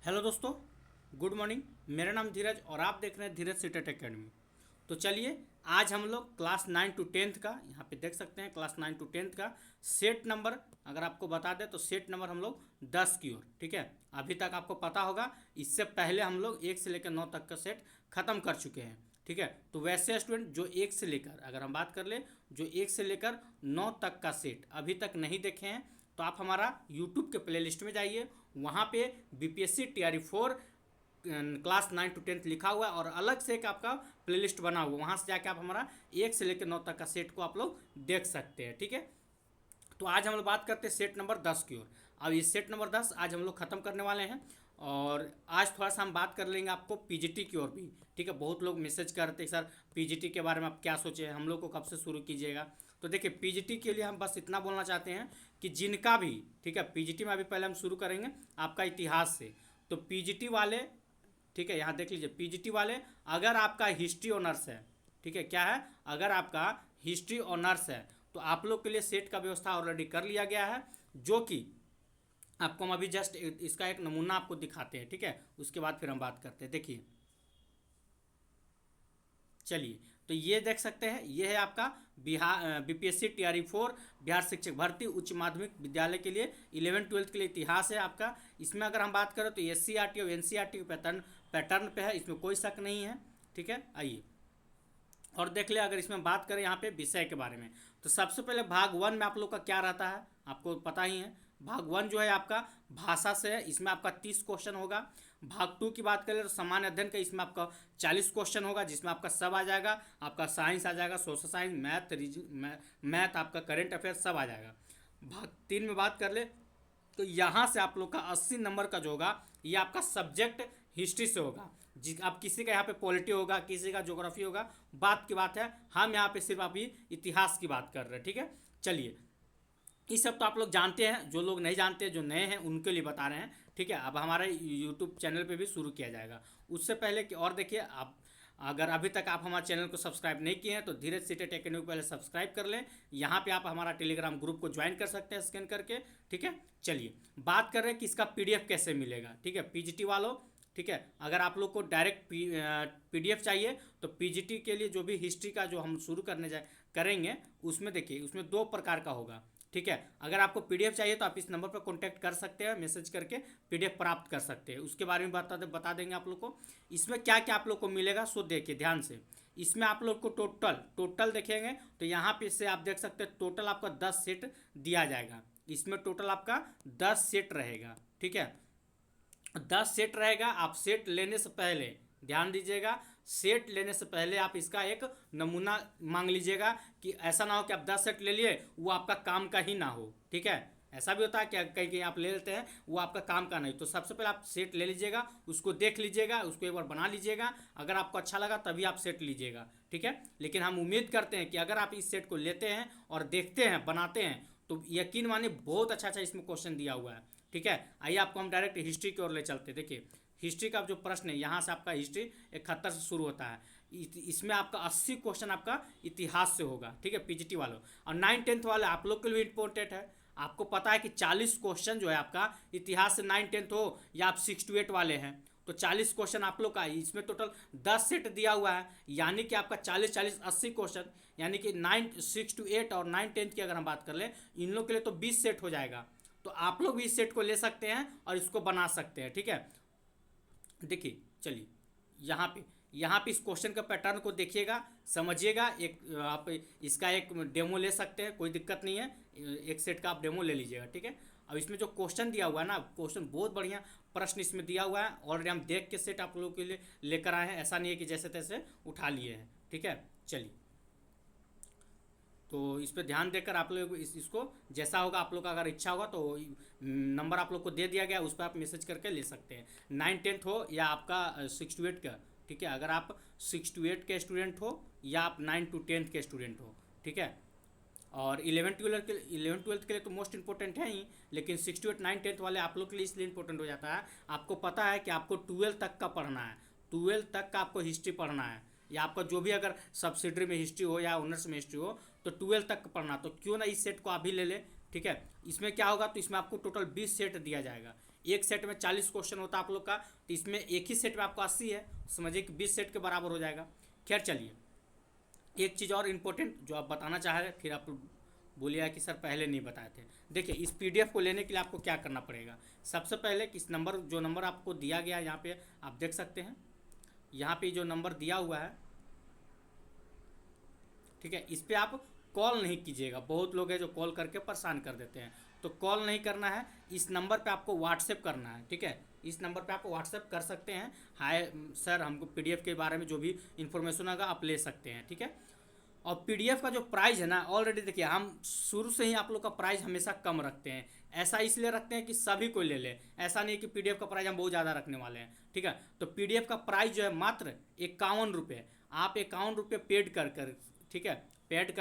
Hello दोस्तों, good morning. मेरा नाम धीरज और आप देख रहे हैं धीरज सीटेट एकेडमी। तो चलिए, आज हम लोग क्लास 9 to 10 का, यहाँ पे देख सकते हैं क्लास 9 to 10 का सेट नंबर अगर आपको बता दें तो सेट नंबर हम लोग 10 की ओर। ठीक है, अभी तक आपको पता होगा इससे पहले हम लोग 1 से लेकर 9 तक का सेट ख़त्म कर चुके हैं। ठीक है, तो वैसे स्टूडेंट जो 1 से लेकर, अगर हम बात कर ले, जो 1 से लेकर 9 तक का सेट अभी तक नहीं देखे हैं तो आप हमारा यूट्यूब के प्लेलिस्ट में जाइए। वहाँ पे बीपीएससी TRE 4 क्लास 9 to 10 लिखा हुआ है और अलग से एक आपका प्लेलिस्ट बना हुआ है। वहाँ से जाके आप हमारा 1 से लेकर 9 तक का सेट को आप लोग देख सकते हैं। ठीक है, तो आज हम लोग बात करते हैं सेट नंबर 10 की ओर। अब ये सेट नंबर 10 आज हम लोग ख़त्म करने वाले हैं और आज थोड़ा सा हम बात कर लेंगे आपको पीजीटी की ओर भी। ठीक है, बहुत लोग मैसेज करते हैं सर पीजीटी के बारे में आप क्या सोचे, हम लोग को कब से शुरू कीजिएगा। तो देखिए, पीजीटी के लिए हम बस इतना बोलना चाहते हैं कि जिनका भी, ठीक है, पीजीटी में अभी पहले हम शुरू करेंगे आपका इतिहास से। तो पीजीटी वाले, ठीक है, यहाँ देख लीजिए, पीजीटी वाले अगर आपका हिस्ट्री ऑनर्स है, ठीक है, क्या है, अगर आपका हिस्ट्री ऑनर्स है तो आप लोग के लिए सेट का व्यवस्था ऑलरेडी कर लिया गया है, जो कि आपको हम अभी जस्ट इसका एक नमूना आपको दिखाते हैं। ठीक है, उसके बाद फिर हम बात करते हैं। देखिए, चलिए, तो ये देख सकते हैं, ये है आपका बिहार बीपीएससी TRE 4 बिहार शिक्षक भर्ती उच्च माध्यमिक विद्यालय के लिए 11वीं 12वीं के लिए इतिहास है आपका। इसमें अगर हम बात करें तो SCERT और NCERT पैटर्न पे है, इसमें कोई शक नहीं है। ठीक है, आइए और देख ले, अगर इसमें बात करें यहाँ पे विषय के बारे में, तो सबसे पहले भाग 1 में आप लोग का क्या रहता है आपको पता ही है। भाग 1 जो है आपका भाषा से है, इसमें आपका 30 क्वेश्चन होगा। भाग 2 की बात करें तो सामान्य अध्ययन का, इसमें आपका 40 क्वेश्चन होगा, जिसमें आपका सब आ जाएगा, आपका साइंस आ जाएगा, सोशल साइंस, मैथ आपका करेंट अफेयर सब आ जाएगा। भाग 3 में बात कर ले तो यहाँ से आप लोग का 80 नंबर का जो होगा ये आपका सब्जेक्ट हिस्ट्री से होगा। अब किसी का यहाँ पे पॉलिटी होगा, किसी का ज्योग्राफी होगा, बात की बात है, हम यहाँ पे सिर्फ अभी इतिहास की बात कर रहे हैं। ठीक है, चलिए, ये सब तो आप लोग जानते हैं, जो लोग नहीं जानते, जो नए हैं उनके लिए बता रहे हैं। ठीक है, अब हमारे यूट्यूब चैनल पे भी शुरू किया जाएगा। उससे पहले कि और देखिए, आप अगर अभी तक आप हमारे चैनल को सब्सक्राइब नहीं किए हैं तो धीरज सीटेट एकेडमी को पहले सब्सक्राइब कर लें। यहाँ पे आप हमारा टेलीग्राम ग्रुप को ज्वाइन कर सकते हैं स्कैन करके। ठीक है, चलिए, बात कर रहे हैं कि इसका PDF कैसे मिलेगा। ठीक है, पीजीटी वालों, ठीक है, अगर आप लोग को डायरेक्ट PDF चाहिए तो पीजीटी के लिए जो भी हिस्ट्री का जो हम शुरू करेंगे, उसमें देखिए, उसमें 2 प्रकार का होगा। ठीक है, अगर आपको PDF चाहिए तो आप इस नंबर पर कॉन्टैक्ट कर सकते हैं, मैसेज करके PDF प्राप्त कर सकते हैं। उसके बारे में बता देंगे आप लोग को। इसमें क्या क्या आप लोग को मिलेगा सो देखिए ध्यान से। इसमें आप लोग को टोटल देखेंगे तो यहाँ पे से आप देख सकते हैं टोटल आपका 10 सेट दिया जाएगा। इसमें टोटल आपका 10 सेट रहेगा। ठीक है, 10 सेट रहेगा। आप सेट लेने से पहले ध्यान दीजिएगा, सेट लेने से पहले आप इसका एक नमूना मांग लीजिएगा कि ऐसा ना हो कि आप 10 सेट ले लिए वो आपका काम का ही ना हो। ठीक है, ऐसा भी होता है कि कहीं कहीं आप ले लेते हैं वो आपका काम का नहीं। तो सबसे पहले आप सेट ले लीजिएगा, उसको देख लीजिएगा, उसको एक बार बना लीजिएगा, अगर आपको अच्छा लगा तभी आप सेट लीजिएगा। ठीक है, लेकिन हम उम्मीद करते हैं कि अगर आप इस सेट को लेते हैं और देखते हैं, बनाते हैं, तो यकीन मानिए बहुत अच्छा अच्छा इसमें क्वेश्चन दिया हुआ है। ठीक है, आइए आपको हम डायरेक्ट हिस्ट्री की ओर ले चलते हैं। देखिए, हिस्ट्री का जो प्रश्न है, यहाँ से आपका हिस्ट्री 71 से शुरू होता है। इसमें आपका 80 क्वेश्चन आपका इतिहास से होगा। ठीक है, पीजीटी वालों, और 9 10 वाले आप लोग के लिए इंपॉर्टेंट है। आपको पता है कि 40 क्वेश्चन जो है आपका इतिहास से 9 10 हो या आप 6 to 8 वाले हैं तो 40 क्वेश्चन आप लोग का, इसमें टोटल 10 सेट दिया हुआ है, यानी कि आपका 40 40 80 क्वेश्चन, यानी कि 6 to 8 और 9 10 की अगर हम बात कर लें, इन लोग के लिए तो 20 सेट हो जाएगा। तो आप लोग भी इस सेट को ले सकते हैं और इसको बना सकते हैं। ठीक है, देखिए, चलिए, यहाँ पे इस क्वेश्चन का पैटर्न को देखिएगा, समझिएगा। एक आप इसका एक डेमो ले सकते हैं, कोई दिक्कत नहीं है, एक सेट का आप डेमो ले लीजिएगा। ठीक है, अब इसमें जो क्वेश्चन दिया हुआ है ना, क्वेश्चन बहुत बढ़िया प्रश्न इसमें दिया हुआ है। ऑलरेडी हम देख के सेट आप लोगों के लिए लेकर आए हैं, ऐसा नहीं है कि जैसे तैसे उठा लिए हैं। ठीक है, चलिए, तो इस पर ध्यान देकर आप लोग इसको जैसा होगा, आप लोग का अगर इच्छा होगा तो नंबर आप लोग को दे दिया गया, उस पर आप मैसेज करके ले सकते हैं। 9 10 हो या आपका 6 to 8 का। ठीक है, अगर आप 6 to 8 के स्टूडेंट हो या आप 9 to 10 के स्टूडेंट हो। ठीक है, और 11 12 के लिए तो मोस्ट इंपॉर्टेंट है ही, लेकिन 6 to 8 9 10 वाले आप लोग के लिए इसलिए इंपॉर्टेंट हो जाता है, आपको पता है कि आपको 12 तक का पढ़ना है, 12 तक का आपको हिस्ट्री पढ़ना है, या आपका जो भी अगर सब्सिडरी में हिस्ट्री हो या ऑनर्स में हिस्ट्री हो तो 12 तक पढ़ना, तो क्यों ना इस सेट को आप भी ले लें। ठीक है, इसमें क्या होगा, तो इसमें आपको टोटल 20 सेट दिया जाएगा। एक सेट में 40 क्वेश्चन होता है आप लोग का, तो इसमें एक ही सेट में आपको 80 है, समझिए कि 20 सेट के बराबर हो जाएगा। खैर चलिए, एक चीज़ और इम्पोर्टेंट जो आप बताना चाह रहे, फिर आप बोलिएगा कि सर पहले नहीं बताए थे। देखिए, इस पीडीएफ को लेने के लिए आपको क्या करना पड़ेगा। सबसे पहले किस नंबर, जो नंबर आपको दिया गया है यहाँ पे आप देख सकते हैं, यहाँ पे जो नंबर दिया हुआ है, ठीक है, इस पर आप कॉल नहीं कीजिएगा। बहुत लोग हैं जो कॉल करके परेशान कर देते हैं, तो कॉल नहीं करना है। इस नंबर पे आपको व्हाट्सएप करना है, ठीक है। इस नंबर पे आप व्हाट्सएप कर सकते हैं, हाय सर हमको पीडीएफ के बारे में जो भी इन्फॉर्मेशन होगा आप ले सकते हैं, ठीक है। और पीडीएफ का जो प्राइस है ना, ऑलरेडी देखिए हम शुरू से ही आप लोग का प्राइस हमेशा कम रखते हैं। ऐसा इसलिए रखते हैं कि सभी को ले ले, ऐसा नहीं कि पीडीएफ का प्राइस हम बहुत ज़्यादा रखने वाले हैं, ठीक है। तो पीडीएफ का प्राइस जो है मात्र 51 रुपये, आप 51 रुपये पेड कर, ठीक है, पेड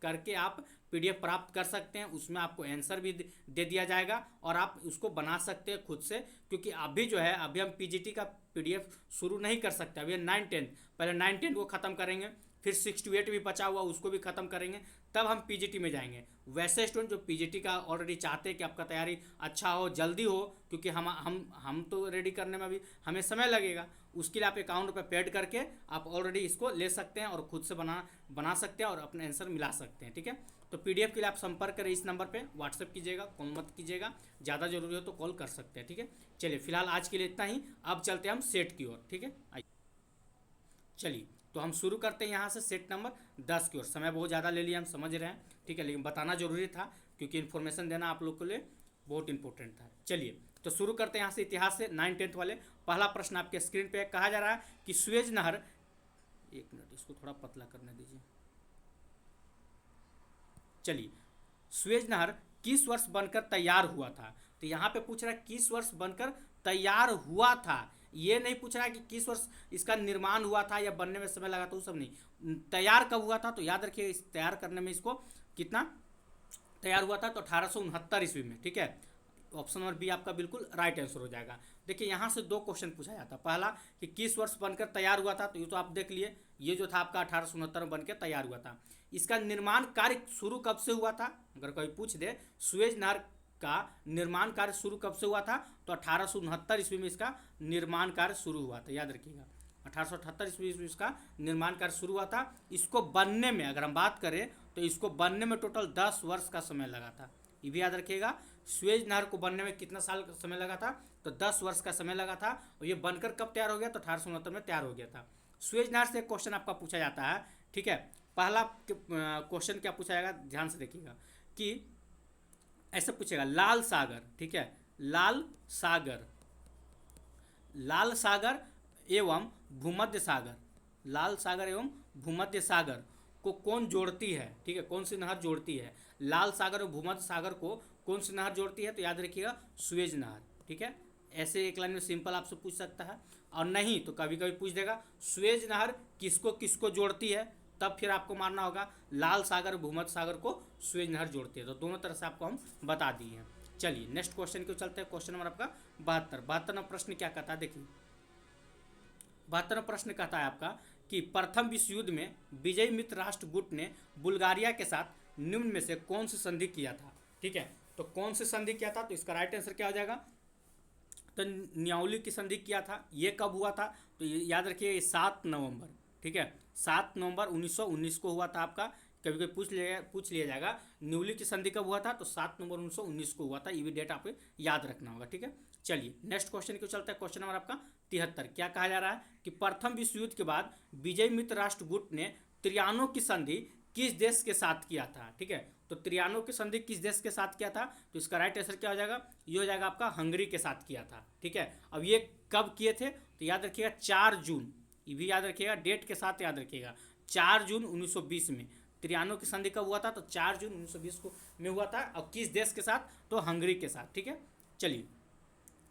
करके आप पीडीएफ प्राप्त कर सकते हैं। उसमें आपको आंसर भी दे दिया जाएगा और आप उसको बना सकते हैं खुद से, क्योंकि अभी जो है अभी हम पीजीटी का पीडीएफ शुरू नहीं कर सकते। अभी 9-10 पहले 9-10 को ख़त्म करेंगे, फिर 6 to 8 भी बचा हुआ उसको भी ख़त्म करेंगे, तब हम पीजीटी में जाएंगे। वैसे स्टूडेंट जो पीजीटी का ऑलरेडी चाहते हैं कि आपका तैयारी अच्छा हो, जल्दी हो, क्योंकि हम तो रेडी करने में अभी हमें समय लगेगा, उसके लिए आप ₹51 पेड करके आप ऑलरेडी इसको ले सकते हैं और खुद से बना सकते हैं और अपने आंसर मिला सकते हैं, ठीक है। तो पीडीएफ के लिए आप संपर्क करें, इस नंबर पे व्हाट्सएप कीजिएगा, कॉल मत कीजिएगा, ज़्यादा जरूरी हो तो कॉल कर सकते हैं, ठीक है। चलिए फिलहाल आज के लिए इतना ही, अब चलते हैं हम सेट की ओर, ठीक है। चलिए तो हम शुरू करते हैं यहाँ से सेट नंबर 10 की ओर। समय बहुत ज़्यादा ले लिया, हम समझ रहे हैं, ठीक है, लेकिन बताना जरूरी था क्योंकि इन्फॉर्मेशन देना आप लोग के लिए बहुत इंपॉर्टेंट था। चलिए तो शुरू करते हैं यहाँ से इतिहास से 9-10 वाले। पहला प्रश्न आपके स्क्रीन पे कहा जा रहा है कि सुएज नहर, एक मिनट इसको थोड़ा पतला करने दीजिए। चलिए, सुएज नहर किस वर्ष बनकर तैयार हुआ था। तो यहाँ पे पूछ रहा है किस वर्ष बनकर तैयार हुआ था, ये नहीं पूछ रहा है कि किस वर्ष इसका निर्माण हुआ था या बनने में समय लगा था, वो सब नहीं, तैयार कब हुआ था। तो याद रखिए इस तैयार करने में इसको कितना तैयार हुआ था, तो 1869 ईस्वी में, ठीक है। ऑप्शन नंबर बी आपका बिल्कुल राइट आंसर हो जाएगा। देखिए यहाँ से 2 क्वेश्चन पूछा जाता है। पहला कि किस वर्ष बनकर तैयार हुआ था, तो ये तो आप देख लिए, ये जो था आपका 1869 में बनकर तैयार हुआ था। इसका निर्माण कार्य शुरू कब से हुआ था, अगर कोई पूछ दे सुएज नहर का निर्माण कार्य शुरू कब से हुआ था, तो 1869 ईस्वी में इसका निर्माण कार्य शुरू हुआ था। याद रखिएगा 1878 ईस्वी में इसका निर्माण कार्य शुरू हुआ था। इसको बनने में अगर हम बात करें तो इसको बनने में टोटल 10 वर्ष का समय लगा था, ये भी याद रखिएगा। सुएज नहर को बनने में कितना साल का समय लगा था, तो 10 वर्ष का समय लगा था। और ये बनकर कब तैयार हो गया, तो 1869 में तैयार हो गया था। सुएज नहर से एक क्वेश्चन आपका पूछा जाता है, ठीक है। पहला क्वेश्चन क्या पूछा जाएगा, ध्यान से देखिएगा कि ऐसे पूछेगा लाल सागर, ठीक है, लाल सागर एवं भूमध्य सागर, लाल सागर एवं भूमध्य सागर को कौन जोड़ती है, ठीक है, कौन सी नहर जोड़ती है। लाल सागर और भूमध्य सागर को कौन सी नहर जोड़ती है, तो याद रखिएगा सुएज नहर, ठीक है। ऐसे एक लाइन में सिंपल आपसे पूछ सकता है, और नहीं तो कभी कभी पूछ देगा सुएज नहर किसको किसको जोड़ती है, तब फिर आपको मानना होगा लाल सागर भूमध्य सागर को सुएज नहर जोड़ती है। तो दोनों तरह से आपको हम बता दिए हैं। चलिए नेक्स्ट क्वेश्चन को चलते हैं। क्वेश्चन नंबर आपका 72वां प्रश्न क्या कहता है, देखिए 72वां प्रश्न कहता है आपका कि प्रथम विश्व युद्ध में विजयी मित्र राष्ट्र गुट ने बुल्गारिया के साथ निम्न में से कौन सी संधि किया था, ठीक है। तो कौन सी संधि किया था, तो इसका राइट आंसर क्या हो जाएगा, तो न्याउली की संधि किया था। ये कब हुआ था, तो याद रखिए 7 नवंबर, ठीक है, 7 नवंबर 1919 को हुआ था आपका। कभी कभी पूछ लिया जाएगा न्यूली की संधि कब हुआ था, तो 7 नवंबर 1919 को हुआ था। ये भी डेट आपको याद रखना होगा, ठीक है। चलिए नेक्स्ट क्वेश्चन को चलता है। क्वेश्चन नंबर आपका 73 क्या कहा जा रहा है कि प्रथम विश्व युद्ध के बाद विजयी मित्र राष्ट्र गुट ने त्रियानो की संधि किस देश के साथ किया था, ठीक है। तो त्रियानो की संधि किस देश के साथ किया था, तो इसका राइट आंसर क्या हो जाएगा, ये हो जाएगा आपका हंगरी के साथ किया था, ठीक है। अब ये कब किए थे, तो याद रखिएगा 4 जून, ये भी याद रखिएगा, डेट के साथ याद रखिएगा, 4 जून 1920 में त्रियानो की संधि कब हुआ था, तो 4 जून 1920 को में हुआ था। और किस देश के साथ, तो हंगरी के साथ, ठीक है। चलिए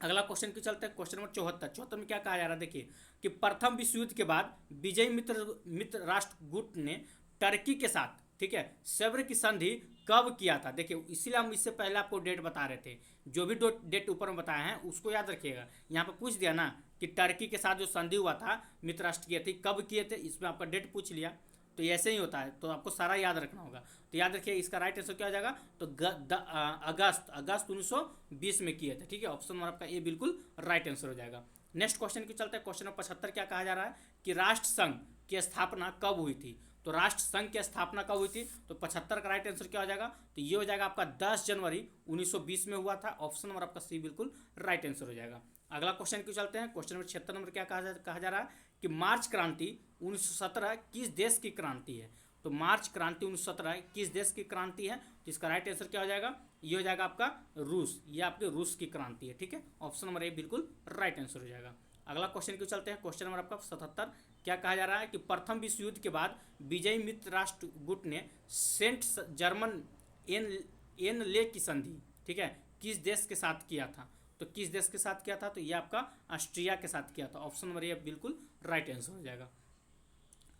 अगला क्वेश्चन की चलते हैं। क्वेश्चन नंबर 74 में क्या कहा जा रहा है, देखिए कि प्रथम विश्व युद्ध के बाद विजयी मित्र राष्ट्र गुट ने टर्की के साथ, ठीक है, सेव्र की संधि कब किया था। देखिए इसीलिए हम इससे पहले आपको डेट बता रहे थे, जो भी डेट ऊपर में बताए हैं उसको याद रखिएगा। यहाँ पे पूछ दिया ना कि टर्की के साथ जो संधि हुआ था मित्र राष्ट्र किए थे, कब किए थे, इसमें आपका डेट पूछ लिया। तो ये ऐसे ही होता है, तो आपको सारा याद रखना होगा। तो याद रखिए इसका राइट आंसर क्या हो जाएगा, तो अगस्त अगस्त 1920 में किए थे, ठीक है। ऑप्शन नंबर आपका ए बिल्कुल राइट आंसर हो जाएगा। नेक्स्ट क्वेश्चन की चलते हैं। क्वेश्चन नंबर 75 क्या कहा जा रहा है कि राष्ट्र संघ की स्थापना कब हुई थी। तो राष्ट्र संघ की स्थापना कब हुई थी, तो 75 का राइट आंसर क्या हो जाएगा, तो ये हो जाएगा आपका 10 जनवरी 1920 में हुआ था। ऑप्शन नंबर आपका सी बिल्कुल राइट आंसर हो जाएगा। अगला क्वेश्चन क्यों चलते हैं। क्वेश्चन नंबर 76 नंबर क्या कहा जा रहा है कि मार्च क्रांति 1917 किस देश की क्रांति है। तो मार्च क्रांति 1917 किस देश की क्रांति है, तो इसका राइट आंसर क्या हो जाएगा, ये हो जाएगा आपका रूस, ये आपके रूस की क्रांति है, ठीक है। ऑप्शन नंबर ए बिल्कुल राइट आंसर हो जाएगा। अगला क्वेश्चन क्यों चलते हैं। क्वेश्चन नंबर आपका 77 क्या कहा जा रहा है कि प्रथम विश्व युद्ध के बाद विजयी मित्र राष्ट्र गुट ने सेंट जर्मन एन ले की संधि, ठीक है, किस देश के साथ किया था। तो किस देश के साथ किया था, तो ये आपका ऑस्ट्रिया के साथ किया था। ऑप्शन नंबर ए बिल्कुल राइट आंसर हो जाएगा।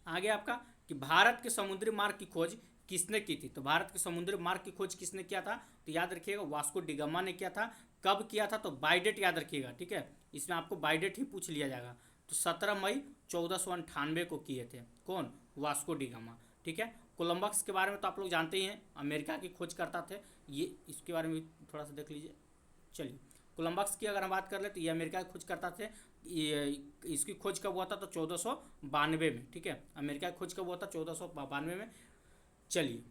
आगे आपका कि भारत के समुद्री मार्ग की खोज किसने की थी। तो भारत के समुद्री मार्ग की खोज किसने किया था, तो याद रखिएगा वास्को डिगामा ने किया था। कब किया था, तो बाई डेट याद रखिएगा, ठीक है। इसमें आपको बाई डेट ही पूछ लिया जाएगा। तो 17 मई 1498 को किए थे, कौन, वास्को डिगामा, ठीक है। कोलंबस के बारे में तो आप लोग जानते ही हैं, अमेरिका की खोज करता थे, ये इसके बारे में थोड़ा सा देख लीजिए। चलिए कोलंबस की अगर हम बात कर ले तो ये अमेरिका की खोज करता थे। ये इसकी खोज कब हुआ था, तो 1492 में, ठीक है। अमेरिका की खोज कब हुआ था, 1492 में। चलिए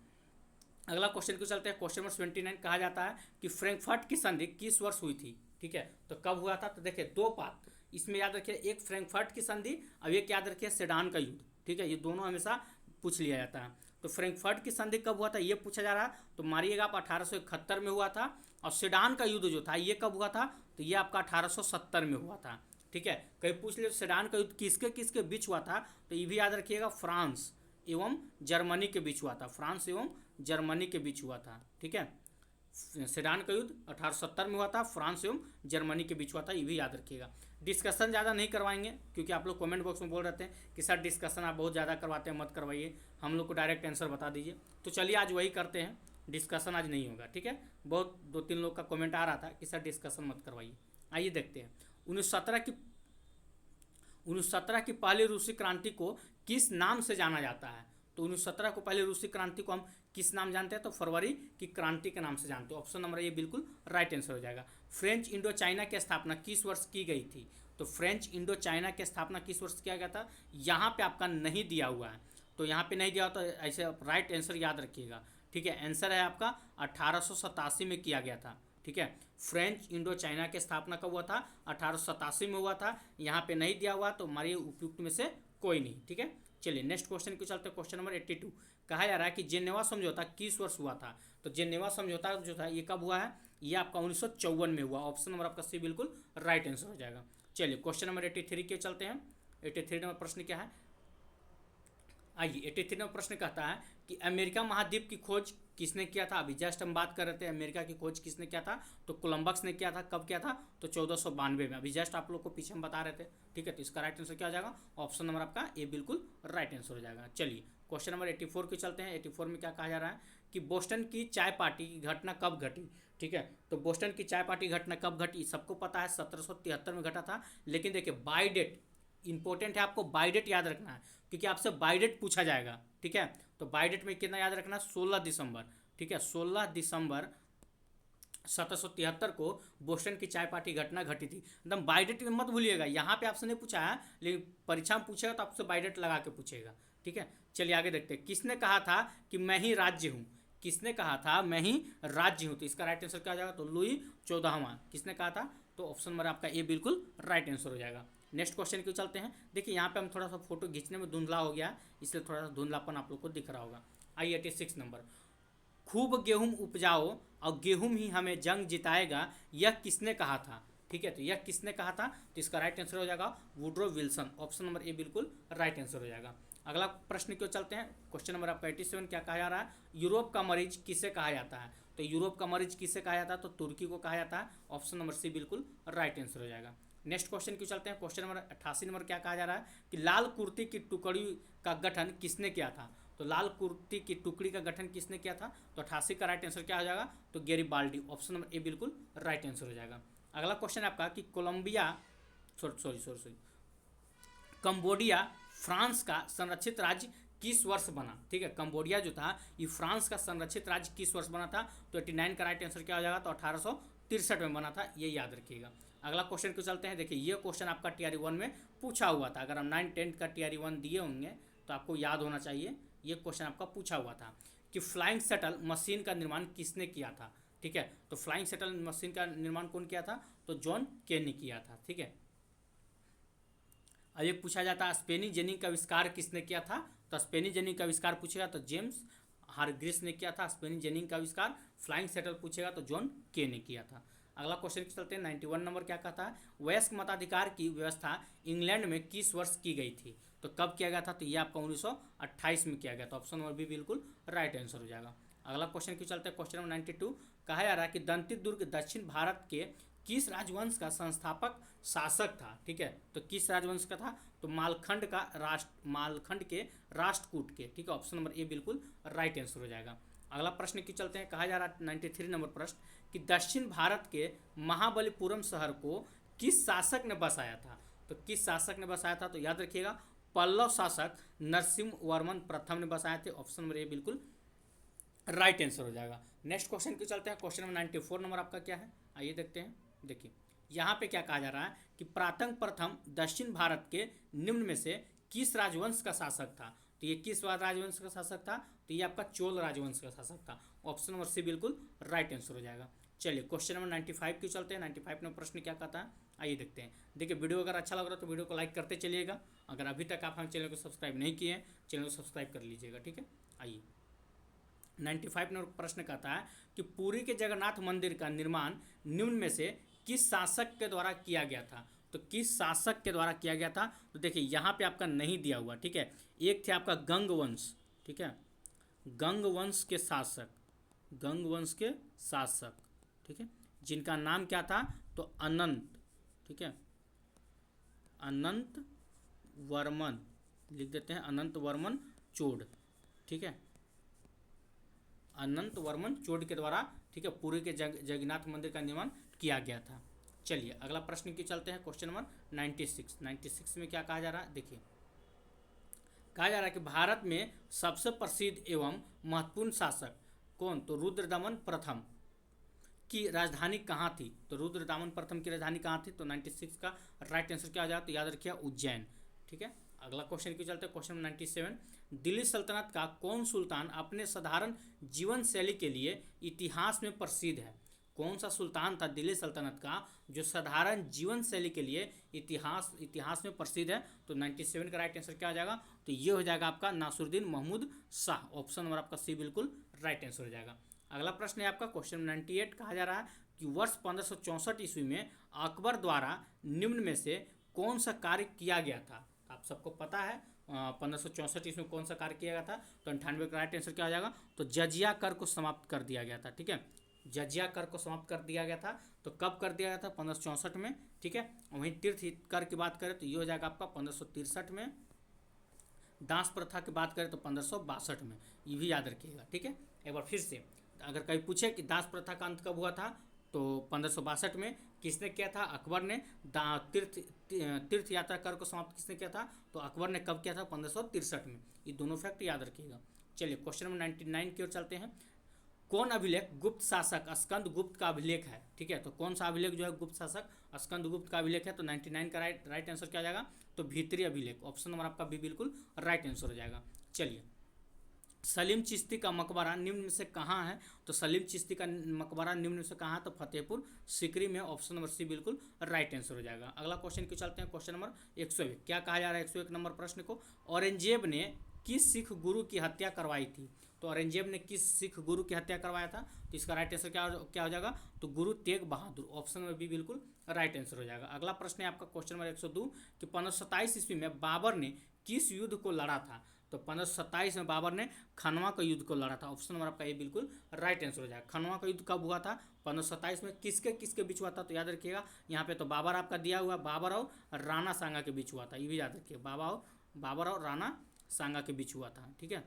अगला क्वेश्चन को चलते हैं। क्वेश्चन नंबर 79 कहा जाता है कि फ्रैंकफर्ट की संधि किस वर्ष हुई थी, ठीक है। तो कब हुआ था, तो देखिए दो बात इसमें याद रखिए, एक फ्रैंकफर्ट की संधि और एक याद रखिए सेडान का युद्ध, ठीक है। ये दोनों हमेशा पूछ लिया जाता है। तो फ्रैंकफर्ट की संधि कब हुआ था ये पूछा जा रहा है, तो मारिएगा आप 1871 में हुआ था। और सेडान का युद्ध जो था ये कब हुआ था, तो ये आपका 1870 में हुआ था, ठीक है। कहीं पूछ लिया सेडान का युद्ध किसके किसके बीच हुआ था, तो ये भी याद रखिएगा फ्रांस एवं जर्मनी के बीच हुआ था, फ्रांस एवं जर्मनी के बीच हुआ था, ठीक है। सेडान का युद्ध 1870 में हुआ था, फ्रांस एवं जर्मनी के बीच हुआ था, ये भी याद रखिएगा। डिस्कशन ज़्यादा नहीं करवाएंगे क्योंकि आप लोग कमेंट बॉक्स में बोल रहे थे कि सर डिस्कशन आप बहुत ज़्यादा करवाते हैं, मत करवाइए, हम लोग को डायरेक्ट आंसर बता दीजिए। तो चलिए आज वही करते हैं, डिस्कशन आज नहीं होगा, ठीक है। बहुत 2-3 लोग का कमेंट आ रहा था कि सर डिस्कशन मत करवाइए। आइए देखते हैं 1917 की पहली रूसी क्रांति को किस नाम से जाना जाता है। तो 1917 को पहले रूसी क्रांति को हम किस नाम जानते हैं, तो फरवरी की क्रांति के नाम से जानते हैं। ऑप्शन नंबर ये बिल्कुल राइट आंसर हो जाएगा। फ्रेंच इंडो चाइना की स्थापना किस वर्ष की गई थी। तो फ्रेंच इंडो चाइना की स्थापना किस वर्ष किया गया था, यहाँ पे आपका नहीं दिया हुआ है, तो यहाँ पे नहीं दिया हुआ, तो ऐसे राइट आंसर याद रखिएगा, ठीक है। आंसर है आपका 1887 में किया गया था, ठीक है। फ्रेंच इंडो चाइना की स्थापना कब हुआ था, 1887 में हुआ था। यहाँ पे नहीं दिया हुआ, तो हमारे उपयुक्त में से कोई नहीं, ठीक है। चलिए नेक्स्ट क्वेश्चन को चलते हैं। क्वेश्चन नंबर 82 कहा जा रहा है कि जेनेवा समझौता किस वर्ष हुआ था। तो जेनेवा समझौता जो था ये कब हुआ है, ये आपका 1954 में हुआ। ऑप्शन नंबर आपका सी बिल्कुल राइट आंसर हो जाएगा। चलिए क्वेश्चन नंबर 83 के चलते हैं। 83 नंबर प्रश्न क्या है, आइए 83 नंबर प्रश्न कहता है कि अमेरिका महाद्वीप की खोज किसने किया था। अभी जस्ट हम बात कर रहे थे अमेरिका की खोज किसने किया था, तो कोलंबस ने किया था। कब किया था, तो 1492 में। अभी जस्ट आप लोग को पीछे हम बता रहे थे, ठीक है। तो इसका राइट आंसर क्या हो जाएगा, ऑप्शन नंबर आपका ए बिल्कुल राइट आंसर हो जाएगा। चलिए क्वेश्चन नंबर 84 के चलते हैं। 84 में क्या कहा जा रहा है कि बोस्टन की चाय पार्टी की घटना कब घटी, ठीक है। तो बोस्टन की चाय पार्टी घटना कब घटी, सबको पता है 1773 में घटा था। लेकिन देखिए बाई डेट इंपॉर्टेंट है, आपको बाई डेट याद रखना है क्योंकि आपसे बाई डेट पूछा जाएगा, ठीक है। तो बाई डेट में कितना याद रखना, 16 दिसंबर, ठीक है। 16 दिसंबर 1773 को बोस्टन की चाय पार्टी घटना घटी थी। एकदम बाई डेट मत भूलिएगा, यहाँ पे आपसे नहीं पूछा है लेकिन परीक्षा में पूछेगा तो आपसे बाई डेट लगा के पूछेगा, ठीक है। चलिए आगे देखते हैं। किसने कहा था कि मैं ही राज्य हूँ, किसने कहा था मैं ही राज्य हूँ, तो इसका राइट आंसर क्या हो जाएगा, तो लुई 14वां किसने कहा था, तो ऑप्शन नंबर आपका ए बिल्कुल राइट आंसर हो जाएगा। नेक्स्ट क्वेश्चन क्यों चलते हैं। देखिए यहाँ पे हम थोड़ा सा फोटो खींचने में धुंधला हो गया, इसलिए थोड़ा सा धुंधलापन आप लोग को दिख रहा होगा। आइए 86 नंबर, खूब गेहूं उपजाओ और गेहूं ही हमें जंग जिताएगा, यह किसने कहा था, ठीक है। तो यह किसने कहा था, तो इसका राइट आंसर हो जाएगा Woodrow Wilson. Option number A बिल्कुल राइट आंसर हो जाएगा। अगला प्रश्न क्यों चलते हैं। क्वेश्चन नंबर आपका 87 क्या कहा जा रहा है, यूरोप का मरीज किसे कहा जाता है। तो यूरोप का मरीज किसे कहा जाता है, तो तुर्की को कहा जाता है। ऑप्शन नंबर सी बिल्कुल राइट आंसर हो जाएगा। नेक्स्ट क्वेश्चन क्यों चलते हैं। क्वेश्चन नंबर 88 नंबर क्या कहा जा रहा है कि लाल कुर्ती की टुकड़ी का गठन किसने किया था। तो लाल कुर्ती की टुकड़ी का गठन किसने किया था, तो 88 का राइट आंसर क्या हो जाएगा, तो गैरिबाल्डी। ऑप्शन नंबर ए बिल्कुल राइट आंसर हो जाएगा। अगला क्वेश्चन आपका कि कंबोडिया फ्रांस का संरक्षित राज्य किस वर्ष बना, ठीक है। कंबोडिया जो था ये फ्रांस का संरक्षित राज्य किस वर्ष बना था, तो 89 का राइट आंसर क्या हो जाएगा, तो 1863 में बना था, ये याद रखिएगा। अगला क्वेश्चन को चलते हैं। देखिए ये क्वेश्चन आपका टीआरई 1 में पूछा हुआ था, अगर हम 9 10 का टीआरई 1 दिए होंगे तो आपको याद होना चाहिए। ये क्वेश्चन आपका पूछा हुआ था कि फ्लाइंग शटल मशीन का निर्माण किसने किया था, ठीक है। तो फ्लाइंग शटल मशीन का निर्माण कौन किया था, तो जॉन के ने किया था, ठीक है। अब एक पूछा जाता है स्पेनी जेनिंग का आविष्कार किसने किया था, तो स्पेनी जेनिंग का आविष्कार पूछेगा तो जेम्स हारग्रीव्स ने किया था स्पेनी जेनिंग का आविष्कार। फ्लाइंग शटल पूछेगा तो जॉन के ने किया था। अगला क्वेश्चन के चलते हैं। 91 नंबर क्या कहता है, वयस्क मताधिकार की व्यवस्था इंग्लैंड में किस वर्ष की गई थी, तो कब किया गया था, तो ये आपका 1928 में किया गया था। ऑप्शन नंबर बी बिल्कुल राइट आंसर हो जाएगा। अगला क्वेश्चन क्यों चलते हैं। क्वेश्चन नंबर 92 कहा जा रहा है कि दंती दुर्ग दक्षिण भारत के किस राजवंश का संस्थापक शासक था, ठीक है। तो किस राजवंश का था, तो मालखंड के राष्ट्रकूट के, ठीक है। ऑप्शन नंबर ए बिल्कुल राइट आंसर हो जाएगा। अगला प्रश्न की चलते हैं। कहा जा रहा है 93 नंबर प्रश्न कि दक्षिण भारत के महाबलीपुरम शहर को किस शासक ने बसाया था, तो किस शासक ने बसाया था, तो याद रखिएगा पल्लव शासक नरसिंह वर्मन प्रथम ने बसाए थे। ऑप्शन नंबर ए बिल्कुल राइट आंसर हो जाएगा। नेक्स्ट क्वेश्चन की चलते हैं। क्वेश्चन नंबर 94 नंबर आपका क्या है, आइए देखते हैं। देखिए यहाँ पे क्या कहा जा रहा है कि प्रातंग प्रथम दक्षिण भारत के निम्न में से किस राजवंश का शासक था, तो ये किस राजवंश का शासक था, तो ये आपका चोल राजवंश का शासक था। ऑप्शन नंबर सी बिल्कुल राइट आंसर हो जाएगा। चलिए क्वेश्चन नंबर 95 की चलते हैं। 95 नंबर प्रश्न क्या कहता है, आइए देखते हैं। देखिए वीडियो अगर अच्छा लग रहा है तो वीडियो को लाइक करते चलिएगा। अगर अभी तक आप हमारे चैनल को सब्सक्राइब नहीं किए हैं, चैनल को सब्सक्राइब कर लीजिएगा, ठीक है। आइए 95 नंबर प्रश्न कहता है कि पुरी के जगन्नाथ मंदिर का निर्माण निम्न में से किस शासक के द्वारा किया गया था, तो किस शासक के द्वारा किया गया था, तो देखिए यहाँ पे आपका नहीं दिया हुआ, ठीक है। एक थे आपका गंग वंश, ठीक है, गंग वंश के शासक, गंग वंश के शासक, ठीक है, जिनका नाम क्या था, तो अनंत, ठीक है, अनंत वर्मन, लिख देते हैं अनंत वर्मन चोड़, ठीक है, अनंत वर्मन चोड़ के द्वारा, ठीक है, पुरी के जगन्नाथ मंदिर का निर्माण किया गया था। चलिए अगला प्रश्न की चलते हैं। क्वेश्चन नंबर 96 में क्या कहा जा रहा है, देखिए कहा जा रहा है कि भारत में सबसे प्रसिद्ध एवं महत्वपूर्ण शासक कौन, तो रुद्रदमन प्रथम की राजधानी कहाँ थी, तो रुद्रदमन प्रथम की राजधानी कहाँ थी, तो 96 का राइट आंसर क्या हो जाएगा, तो याद रखिए उज्जैन, ठीक है। अगला क्वेश्चन की चलते हैं। क्वेश्चन नंबर 97 दिल्ली सल्तनत का कौन सुल्तान अपने साधारण जीवन शैली के लिए इतिहास में प्रसिद्ध है, कौन सा सुल्तान था दिल्ली सल्तनत का जो साधारण जीवन शैली के लिए इतिहास में प्रसिद्ध है, तो 97 का राइट आंसर क्या हो जाएगा, तो ये हो जाएगा आपका नासिरुद्दीन महमूद शाह। ऑप्शन नंबर आपका सी बिल्कुल राइट आंसर हो जाएगा। अगला प्रश्न है आपका क्वेश्चन 98 कहा जा रहा है कि वर्ष 1564 ईस्वी में अकबर द्वारा निम्न में से कौन सा कार्य किया गया था, आप सबको पता है 1564 ईस्वी में कौन सा कार्य किया गया था, तो 98 का राइट आंसर क्या हो जाएगा, तो जजिया कर को समाप्त कर दिया गया था, ठीक है, जजिया कर को समाप्त कर दिया गया था। तो कब कर दिया गया था, 1564 में, ठीक है। वहीं तीर्थ कर की बात करें तो ये हो जाएगा आपका 1563 में। दास प्रथा की बात करें तो 1562 में, ये भी याद रखिएगा, ठीक है। एक बार फिर से अगर कहीं पूछे कि दास प्रथा का अंत कब हुआ था, तो 1562 में। किसने किया था, अकबर ने। तीर्थ यात्रा कर को समाप्त किसने किया था, तो अकबर ने कब किया था, 1563 में। ये दोनों फैक्ट याद रखिएगा। चलिए क्वेश्चन नंबर 99 की ओर चलते हैं। कौन अभिलेख गुप्त शासक स्कंद गुप्त का अभिलेख है, ठीक है, तो कौन सा अभिलेख जो है गुप्त शासक स्कंद गुप्त का अभिलेख है, तो 99 का राइट आंसर क्या जाएगा, तो भीतरी अभिलेख। ऑप्शन नंबर आपका भी बिल्कुल राइट आंसर हो जाएगा। चलिए सलीम चिश्ती का मकबरा निम्न में से कहाँ है, तो सलीम चिश्ती का मकबरा निम्न में से कहाँ है, तो फतेहपुर सीकरी में। ऑप्शन नंबर सी बिल्कुल राइट आंसर हो जाएगा। अगला क्वेश्चन की चलते हैं। क्वेश्चन नंबर 101 क्या कहा जा रहा है 101 नंबर प्रश्न को, औरंगजेब ने किस सिख गुरु की हत्या करवाई थी, तो औरंगजेब ने किस सिख गुरु की हत्या करवाया था, तो इसका राइट आंसर क्या हो जाएगा, तो गुरु तेग बहादुर। ऑप्शन में भी बिल्कुल राइट आंसर हो जाएगा। अगला प्रश्न है आपका क्वेश्चन नंबर 102 कि 1527 ईस्वी में बाबर ने किस युद्ध को लड़ा था, तो 1527 में बाबर ने खनवा का युद्ध को लड़ा था। ऑप्शन नंबर आपका ये बिल्कुल राइट आंसर हो जाएगा। खनवा का युद्ध कब हुआ था, 1527 में। किसके किसके बीच हुआ था, तो याद रखिएगा यहाँ पे तो बाबर आपका दिया हुआ, बाबर और राणा सांगा के बीच हुआ था, ये भी याद रखिए, बाबर और राणा सांगा के बीच हुआ था, ठीक है,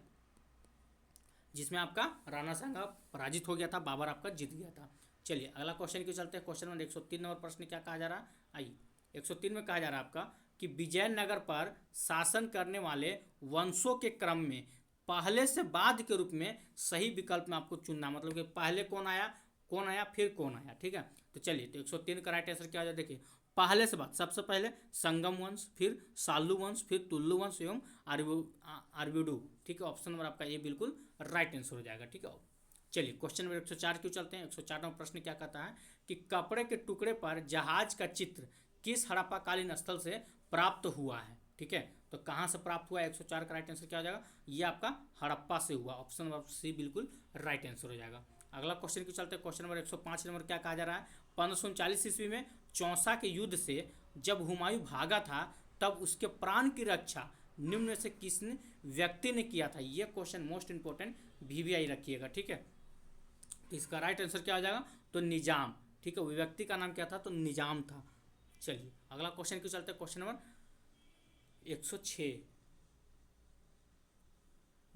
जिसमें आपका राणा सांगा पराजित हो गया था, बाबर आपका जीत गया था। चलिए अगला क्वेश्चन की चलते हैं। क्वेश्चन नंबर 103 नंबर प्रश्न क्या कहा जा रहा है, आइए 103 में कहा जा रहा है आपका कि विजयनगर पर शासन करने वाले वंशों के क्रम में पहले से बाद के रूप में सही विकल्प में आपको चुनना, मतलब कि पहले कौन आया फिर कौन आया, ठीक है। तो चलिए, तो 103 का राइट आंसर क्या हो जाए, देखिए पहले से बाद सबसे पहले संगम वंश, फिर सालू वंश, फिर टुल्लू वंश एवं आर्बिडू, ठीक है। ऑप्शन नंबर आपका ये बिल्कुल राइट आंसर हो जाएगा, ठीक है। चलिए क्वेश्चन नंबर 104 क्यों चलते हैं। 104 नंबर प्रश्न क्या कहता है कि कपड़े के टुकड़े पर जहाज का चित्र किस हड़प्पाकालीन स्थल से प्राप्त हुआ है, ठीक है। तो कहाँ से प्राप्त हुआ है, 104 का राइट आंसर क्या हो जाएगा, ये आपका हड़प्पा से हुआ। ऑप्शन नंबर सी बिल्कुल राइट आंसर हो जाएगा। अगला क्वेश्चन क्यों चलते हैं। क्वेश्चन नंबर 105 नंबर क्या कहा जा रहा है, 1539 ईस्वी में चौसा के युद्ध से जब हुमायूं भागा था तब उसके प्राण की रक्षा निम्न में से किस व्यक्ति ने किया था। ये क्वेश्चन मोस्ट इंपोर्टेंट, वीवीआई रखिएगा, ठीक है। तो इसका राइट आंसर क्या हो जाएगा, तो निजाम, ठीक है। वो व्यक्ति का नाम क्या था, तो निजाम था। चलिए अगला क्वेश्चन क्यों चलते हैं। क्वेश्चन नंबर 106,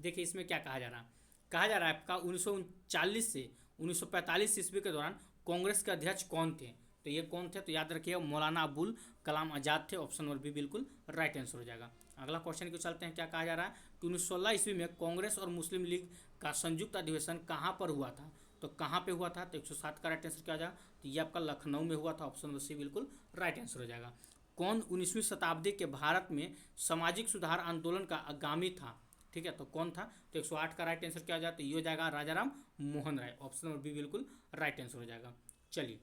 देखिए इसमें क्या कहा जा रहा है। कहा जा रहा है आपका 1939 से 1945 ईस्वी के दौरान कांग्रेस के अध्यक्ष कौन थे। तो ये कौन थे, तो याद रखिएगा मौलाना अबुल कलाम आज़ाद थे। ऑप्शन नंबर बी बिल्कुल राइट आंसर हो जाएगा। अगला क्वेश्चन क्यों चलते हैं। क्या कहा जा रहा है कि 1916 ईस्वी में कांग्रेस और मुस्लिम लीग का संयुक्त अधिवेशन कहाँ पर हुआ था। तो कहाँ पे हुआ था, तो 107 का राइट आंसर क्या हो जाएगा, तो ये आपका लखनऊ में हुआ था। ऑप्शन नंबर सी बिल्कुल राइट आंसर हो जाएगा। कौन 19वीं शताब्दी के भारत में सामाजिक सुधार आंदोलन का आगामी था, ठीक है। तो कौन था, तो 108 का राइट आंसर क्या हो जाएगा, तो ये हो जाएगा Rajaram Mohan Roy. Option number B बिल्कुल राइट आंसर हो जाएगा। चलिए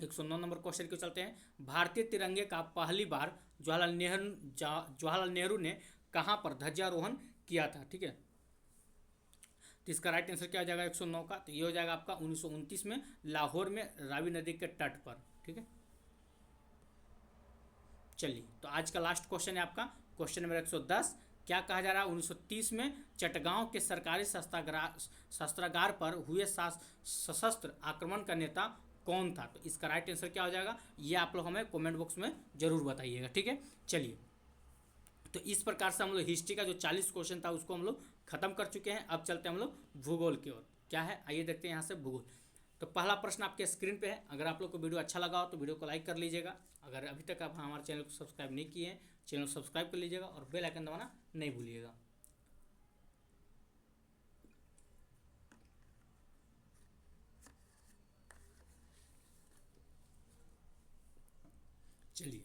109 नंबर क्वेश्चन को चलते हैं। भारतीय तिरंगे का पहली बार जवाहरलाल नेहरू ने कहाँ पर ध्वजारोहण किया था, ठीक है। तो इसका राइट आंसर क्या हो जाएगा 109 का, तो ये हो जाएगा आपका 1929 में लाहौर में रावी नदी के तट पर, ठीक है। चलिए तो आज का लास्ट क्वेश्चन है आपका क्वेश्चन नंबर 110। क्या कहा जा रहा है, 1930 में चटगांव के सरकारी शस्त्रागार पर हुए सशस्त्र आक्रमण का नेता कौन था। तो इसका राइट आंसर क्या हो जाएगा, ये आप लोग हमें कमेंट बॉक्स में जरूर बताइएगा, ठीक है। चलिए तो इस प्रकार से हम लोग हिस्ट्री का जो 40 क्वेश्चन था उसको हम लोग खत्म कर चुके हैं। अब चलते हैं हम लोग भूगोल की ओर। क्या है, आइए देखते हैं यहाँ से भूगोल। तो पहला प्रश्न आपके स्क्रीन पे है। अगर आप लोग को वीडियो अच्छा लगा हो तो वीडियो को लाइक कर लीजिएगा। अगर अभी तक आप हमारे चैनल को सब्सक्राइब नहीं किए हैं, चैनल को सब्सक्राइब कर लीजिएगा और बेल आइकन दबाना नहीं भूलिएगा। चलिए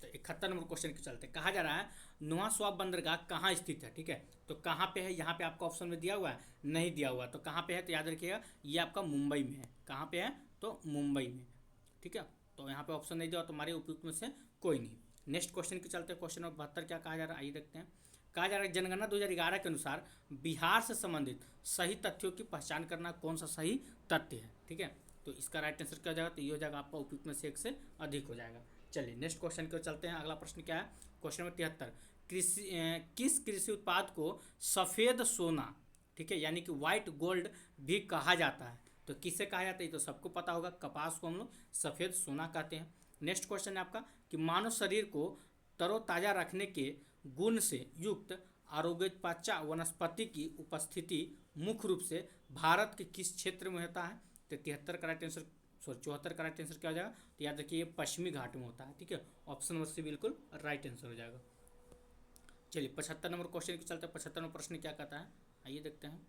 तो 71 नंबर क्वेश्चन के चलते कहा जा रहा है नुआ स्वाब बंदरगाह कहाँ स्थित है, ठीक है। तो कहाँ पे है, यहाँ पे आपका ऑप्शन में दिया हुआ है, नहीं दिया हुआ। तो कहाँ पे है, तो याद रखिएगा ये आपका मुंबई में है। कहाँ पे है, तो मुंबई में, ठीक है। तो यहाँ पे ऑप्शन नहीं दिया तो हमारे उपयुक्त में से कोई नहीं। नेक्स्ट क्वेश्चन के चलते क्वेश्चन नंबर 72 क्या कहा जा रहा है, आइए देखते हैं। कहा जा रहा है जनगणना 2011 के अनुसार बिहार से संबंधित सही तथ्यों की पहचान करना कौन सा सही तथ्य है, ठीक है। तो इसका राइट आंसर क्या हो जाएगा, तो ये हो जाएगा आपका उपयुक्त में से 1 से अधिक हो जाएगा। चलिए नेक्स्ट क्वेश्चन की ओर चलते हैं। अगला प्रश्न क्या है, क्वेश्चन नंबर 73। किस कृषि उत्पाद को सफ़ेद सोना, ठीक है, यानी कि वाइट गोल्ड भी कहा जाता है। तो किसे कहा जाता है, ये तो सबको पता होगा, कपास को हम लोग सफ़ेद सोना कहते हैं। नेक्स्ट क्वेश्चन है आपका कि मानव शरीर को तरोताज़ा रखने के गुण से युक्त आरोग्योत्पादक वनस्पति की उपस्थिति मुख्य रूप से भारत के किस क्षेत्र में होता है। तो 73 का राइट आंसर, सॉरी 74 का राइट आंसर क्या हो जाएगा, तो याद रखिए ये पश्चिमी घाट में होता है, ठीक है। ऑप्शन नंबर सी बिल्कुल राइट आंसर हो जाएगा। चलिए 75 नंबर क्वेश्चन के चलते 75 नंबर प्रश्न क्या कहता है, आइए देखते हैं।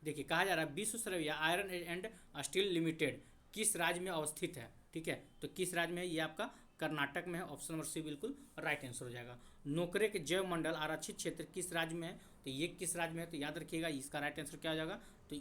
देखिए कहा जा रहा है विश्व श्रव्य आयरन एंड स्टील लिमिटेड किस राज्य में अवस्थित है, ठीक है। तो किस राज्य में है, ये आपका कर्नाटक में है। ऑप्शन नंबर सी बिल्कुल राइट आंसर हो जाएगा। नोकरे के जैव मंडल आरक्षित क्षेत्र किस राज्य में है, तो ये किस राज्य में है, तो याद रखिएगा इसका राइट आंसर क्या हो जाएगा, तो